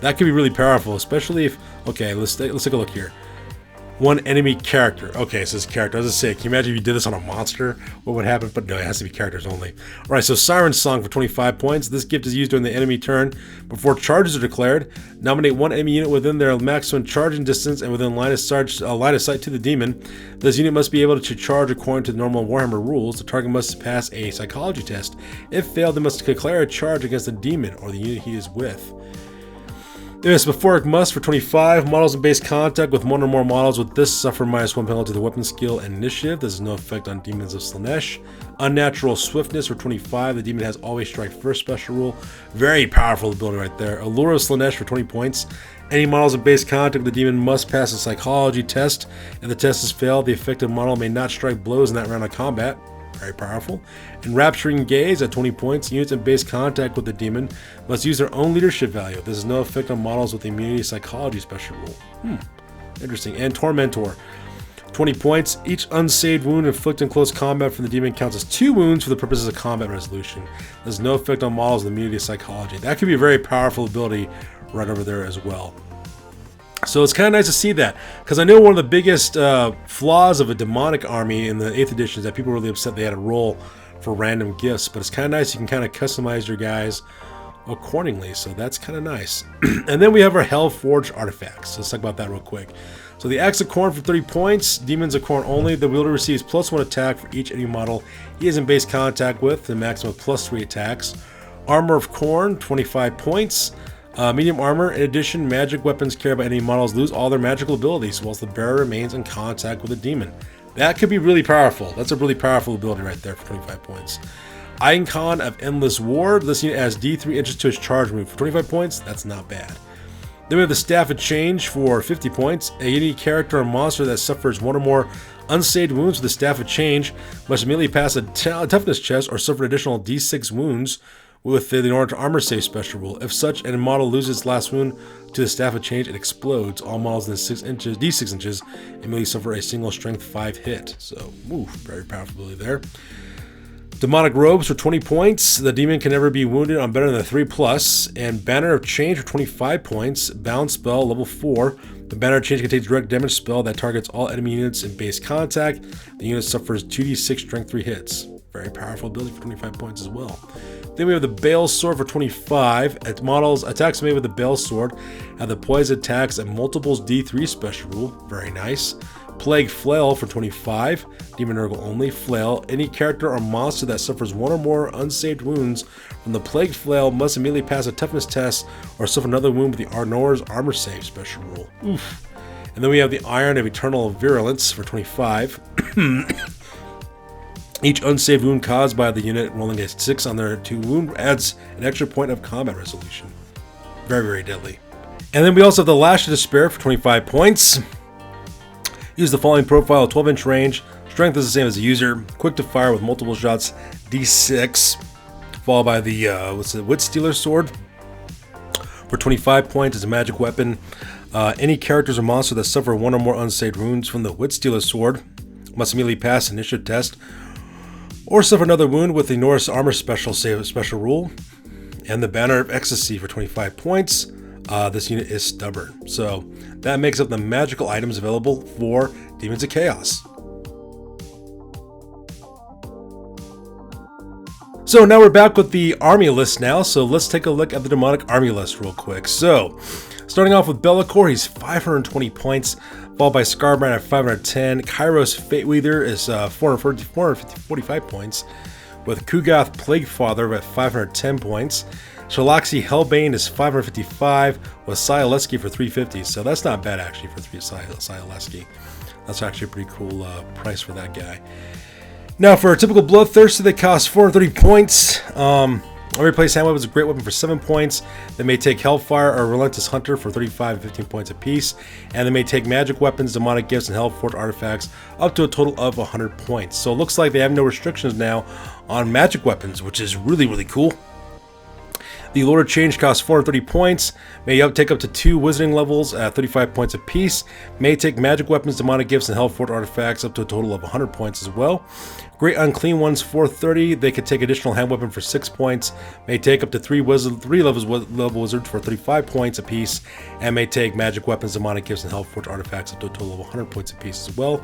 That could be really powerful, especially if... Okay, let's take a look here. One enemy character. Okay, so it's character. I was going to say, can you imagine if you did this on a monster? What would happen? But no, it has to be characters only. Alright, so Siren Song for 25 points. This gift is used during the enemy turn before charges are declared. Nominate one enemy unit within their maximum charging distance and within line of sight to the demon. This unit must be able to charge according to the normal Warhammer rules. The target must pass a psychology test. If failed, they must declare a charge against the demon or the unit he is with. There's Beforic Must for 25. Models in base contact with one or more models with this suffer -1 penalty to the weapon skill and initiative. This has no effect on demons of Slaanesh. Unnatural Swiftness for 25. The demon has always strike first special rule. Very powerful ability right there. Allure of Slaanesh for 20 points. Any models in base contact with the demon must pass a psychology test. If the test is failed, the affected model may not strike blows in that round of combat. Very powerful. Enrapturing Gaze at 20 points. Units in base contact with the demon must use their own leadership value. This has no effect on models with the immunity psychology special rule. Interesting. And Tormentor. 20 points. Each unsaved wound inflicted in close combat from the demon counts as 2 wounds for the purposes of combat resolution. There's no effect on models with immunity psychology. That could be a very powerful ability right over there as well. So it's kind of nice to see that, because I know one of the biggest flaws of a demonic army in the 8th edition is that people were really upset they had to roll for random gifts, but it's kind of nice you can kind of customize your guys accordingly, so that's kind of nice. And then we have our Hellforged artifacts, so let's talk about that real quick. So the Axe of Khorne for 30 points, Demons of Khorne only. The wielder receives +1 attack for each enemy model he is in base contact with, the maximum of +3 attacks. Armor of Khorne, 25 points. Medium armor. In addition, magic weapons carried by enemy models lose all their magical abilities whilst the bearer remains in contact with a demon. That could be really powerful. That's a really powerful ability right there for 25 points. Icon of Endless War. This unit adds D3 inches to its charge move for 25 points. That's not bad. Then we have the Staff of Change for 50 points. Any character or monster that suffers one or more unsaved wounds with the Staff of Change must immediately pass a toughness test or suffer additional D6 wounds with the in order to armor save special rule. If such a model loses its last wound to the Staff of Change, it explodes. All models within D6 inches immediately suffer a single strength 5 hit. So, very powerful ability there. Demonic Robes for 20 points. The demon can never be wounded on better than a 3+. And Banner of Change for 25 points. Bound spell, level 4. The Banner of Change contains direct damage spell that targets all enemy units in base contact. The unit suffers 2d6 strength 3 hits. Very powerful ability for 25 points as well. Then we have the Bale Sword for 25. At models, attacks made with the Bale Sword have the poison attacks at multiples D3 special rule. Very nice. Plague Flail for 25. Demon Nurgle only. Flail. Any character or monster that suffers one or more unsaved wounds from the Plague Flail must immediately pass a toughness test or suffer another wound with the Arnor's armor save special rule. And then we have the Iron of Eternal Virulence for 25. Each unsaved wound caused by the unit rolling a 6 on their 2 wound adds an extra point of combat resolution. Very, very deadly. And then we also have the Lash of Despair for 25 points. Use the following profile: 12-inch range. Strength is the same as the user. Quick to fire with multiple shots. D6. Followed by the Wit Stealer Sword for 25 points. It's a magic weapon. Any characters or monster that suffer one or more unsaved wounds from the Wit Stealer Sword must immediately pass an initiative test or suffer another wound with the Norse armor special rule. And the Banner of Ecstasy for 25 points. This unit is stubborn. So that makes up the magical items available for Demons of Chaos. So now we're back with the army list now. So let's take a look at the demonic army list real quick. So starting off with Be'lakor, he's 520 points, followed by Scarbrand at 510. Kairos Fateweather is 445 points, with Kugath Plaguefather at 510 points. Shalaxi Hellbane is 555, with Sialeski for 350. So that's not bad actually for Sialeski. That's actually a pretty cool price for that guy. Now for a typical Bloodthirster, they cost 430 points. Replace hand weapons with great weapon for 7 points. They may take Hellfire or Relentless Hunter for 35 and 15 points apiece. And they may take magic weapons, demonic gifts, and Hellforged artifacts up to a total of 100 points. So it looks like they have no restrictions now on magic weapons, which is really, really cool. The Lord of Change costs 430 points, may take up to 2 wizarding levels at 35 points apiece, may take magic weapons, demonic gifts, and Hellforged artifacts up to a total of 100 points as well. Great Unclean Ones 430, they could take additional hand weapon for 6 points, may take up to 3 level wizards for 35 points apiece, and may take magic weapons, demonic gifts, and Hellforged artifacts up to a total of 100 points apiece as well.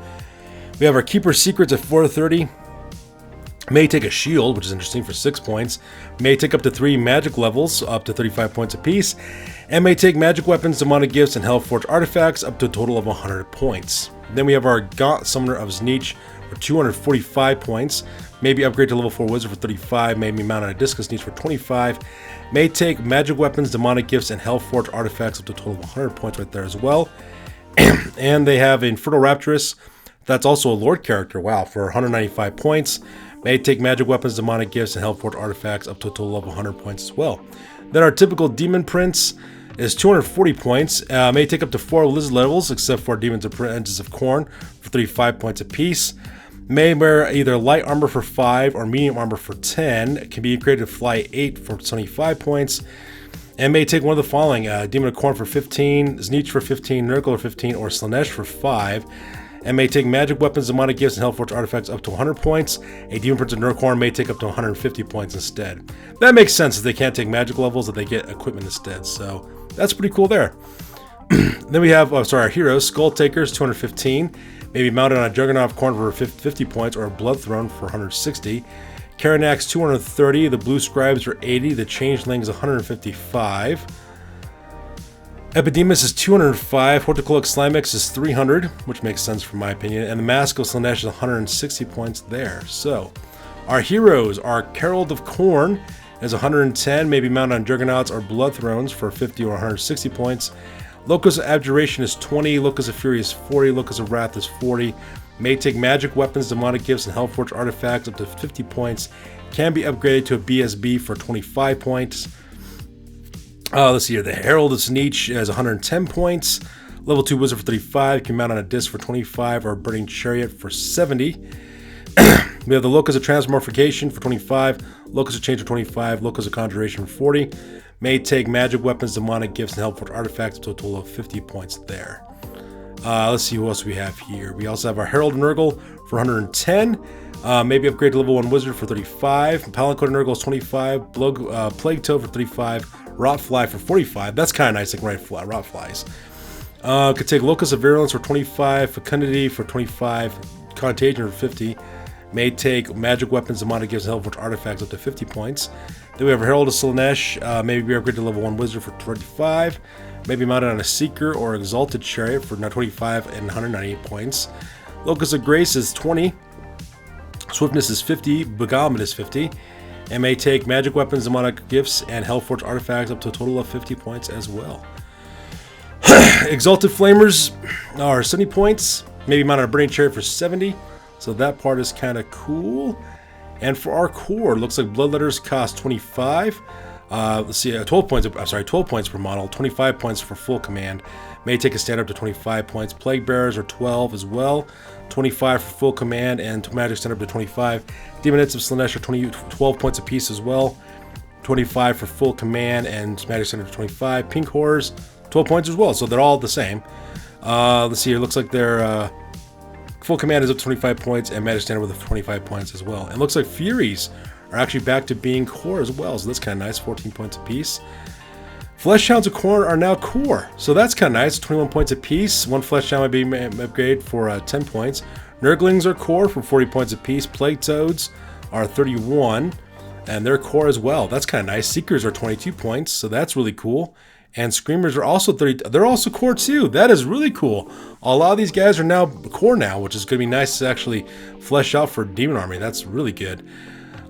We have our Keeper's Secrets at 430. May take a shield, which is interesting, for 6 points. May take up to 3 magic levels, up to 35 points apiece. And may take magic weapons, demonic gifts, and Hellforged artifacts up to a total of 100 points. Then we have our Gaunt Summoner of Tzeentch for 245 points. May be upgraded to level 4 wizard for 35. May be mounted on a Discus Tzeentch for 25. May take magic weapons, demonic gifts, and Hellforged artifacts up to a total of 100 points right there as well. And they have Infernal Rapturous. That's also a Lord character, wow, for 195 points. May take magic weapons, demonic gifts, and Hellforged artifacts up to a total of 100 points as well. Then our typical Demon Prince is 240 points. May take up to 4 lizard levels, except for Demons Apprentices of Khorne for 35 points apiece. May wear either light armor for 5 or medium armor for 10. It can be upgraded to fly 8 for 25 points. And may take one of the following: Demon of Khorne for 15, Tzeentch for 15, Nurgle for 15, or Slaanesh for 5. And may take magic weapons, demonic gifts, and Hellforged artifacts up to 100 points. A Demon Prince of Khorne may take up to 150 points instead. That makes sense, if they can't take magic levels, that they get equipment instead. So that's pretty cool there. Then we have, our heroes. Skull Takers, 215. May be mounted on a Juggernaut of Khorne for 50 points, or a Blood Throne for 160. Karanax, 230. The Blue Scribes are 80. The Changelings, 155. Epidemus is 205, Horticolic Slimex is 300, which makes sense from my opinion, and the Mask of Slaanesh is 160 points there. So, our heroes are Herald of Khorne is 110, maybe mounted on Juggernauts or Blood Thrones for 50 or 160 points. Locus of Abjuration is 20, Locus of Fury is 40, Locus of Wrath is 40, may take magic weapons, demonic gifts, and Hellforged artifacts up to 50 points, can be upgraded to a BSB for 25 points. Let's see here. The Herald of Tzeentch has 110 points. Level 2 Wizard for 35. Can mount on a Disc for 25 or a Burning Chariot for 70. We have the Locus of Transmorphication for 25. Locus of Change for 25. Locus of Conjuration for 40. May take magic weapons, demonic gifts, and Hellforged artifacts to a total of 50 points there. Let's see who else we have here. We also have our Herald Nurgle for 110. Maybe upgrade to level 1 Wizard for 35. Palanquin Nurgle is 25. Plague Toad for 35. Rotfly for 45. That's kind of nice, like Rotflies. Could take Locus of Virulence for 25. Fecundity for 25. Contagion for 50. May take magic weapons, demonic gifts, and Hellforged artifacts up to 50 points. Then we have Herald of Slaanesh. Maybe be upgraded to level 1 Wizard for 25. Maybe mounted on a Seeker or Exalted Chariot for now 25 and 198 points. Locus of Grace is 20. Swiftness is 50. Beguilement is 50. And may take magic weapons, demonic gifts, and Hellforged artifacts up to a total of 50 points as well. Exalted Flamers are 70 points. Maybe mounted on a Burning Chariot for 70. So that part is kind of cool. And for our core, looks like Bloodletters cost 25. Let's see, 12 points per model, 25 points for full command. May take a stand up to 25 points. Plague Bearers are 12 as well, 25 for full command, and magic stand up to 25. Demonites of Slaanesh are 12 points apiece as well, 25 for full command, and magic stand up to 25. Pink Horrors, 12 points as well, so they're all the same. Let's see here, looks like their full command is up to 25 points, and magic stand up with 25 points as well. And it looks like Furies are actually back to being core as well, so that's kind of nice, 14 points apiece. Fleshhounds of Khorne are now core, so that's kind of nice, 21 points apiece. One Fleshhound might be upgraded for 10 points. Nurglings are core for 40 points apiece. Plague Toads are 31, and they're core as well. That's kind of nice. Seekers are 22 points, so that's really cool. And Screamers are also 30. They're also core too. That is really cool. A lot of these guys are now core now, which is going to be nice to actually flesh out for Demon Army. That's really good.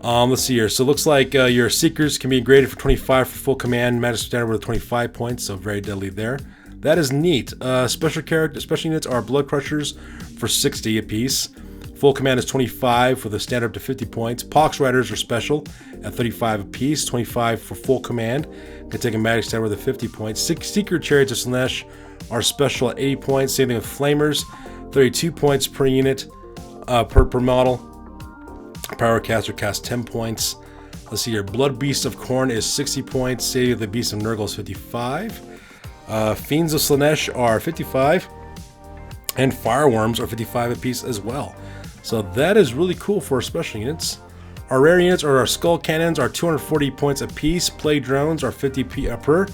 Let's see here. So it looks like your Seekers can be graded for 25 for full command, magic standard with 25 points, so very deadly there. That is neat. Special units are Blood Crushers for 60 apiece. Full command is 25 for the standard up to 50 points. Pox Riders are special at 35 apiece, 25 for full command. Can take a magic stat worth of 50 points. Seeker Chariots of Slaanesh are special at 80 points. Same thing with Flamers, 32 points per unit, per model. Powercaster costs 10 points. Let's see here. Blood Beast of Khorne is 60 points. City of the Beast of Nurgle is 55. Fiends of Slaanesh are 55. And Fireworms are 55 apiece as well. So that is really cool for our special units. Our rare units or our skull cannons are 240 points apiece. Plague drones are 50 per,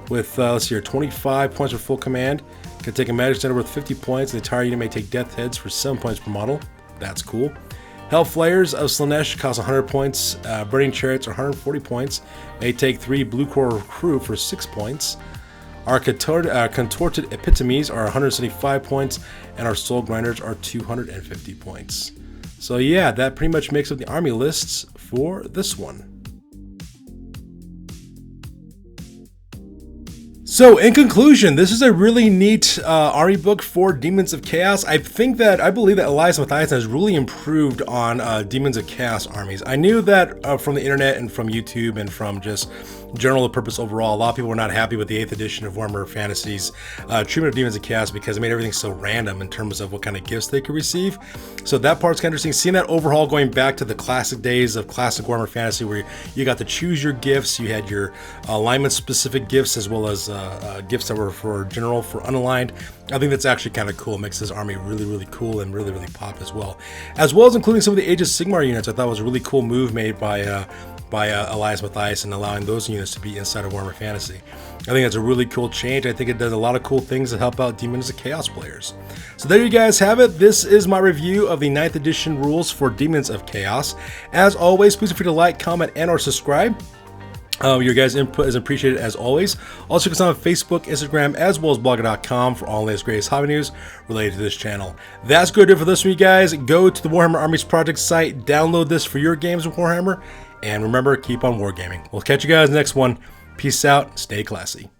with let's see here, 25 points for full command. Can take a magic center worth 50 points. The entire unit may take death heads for 7 points per model. That's cool. Hellflayers of Slaanesh cost 100 points. Burning Chariots are 140 points. May take 3 Blue Core Crew for 6 points. Our Contorted Epitomes are 175 points, and our Soul Grinders are 250 points. So yeah, that pretty much makes up the army lists for this one. So in conclusion, this is a really neat army book for Demons of Chaos. I believe that Elias Mathias has really improved on Demons of Chaos armies. I knew that from the internet and from YouTube and from just general purpose overall, a lot of people were not happy with the 8th edition of Warhammer Fantasy's treatment of Demons of Chaos because it made everything so random in terms of what kind of gifts they could receive. So that part's kind of interesting. Seeing that overhaul going back to the classic days of classic Warhammer Fantasy where you got to choose your gifts, you had your alignment specific gifts as well as gifts that were for general, for unaligned. I think that's actually kind of cool. It makes this army really, really cool and really, really pop as well. As well as including some of the Age of Sigmar units. I thought was a really cool move made by Elias Mathias and allowing those units to be inside of Warhammer Fantasy. I think that's a really cool change. I think it does a lot of cool things to help out Demons of Chaos players. So there you guys have it. This is my review of the 9th edition rules for Demons of Chaos. As always, please feel free to like, comment, and or subscribe. Your guys' input is appreciated as always. Also check us out on Facebook, Instagram, as well as blogger.com for all the latest greatest hobby news related to this channel. That's going to do it for this one, you guys. Go to the Warhammer Armies Project site, download this for your games with Warhammer, and remember, keep on wargaming. We'll catch you guys next one. Peace out, stay classy.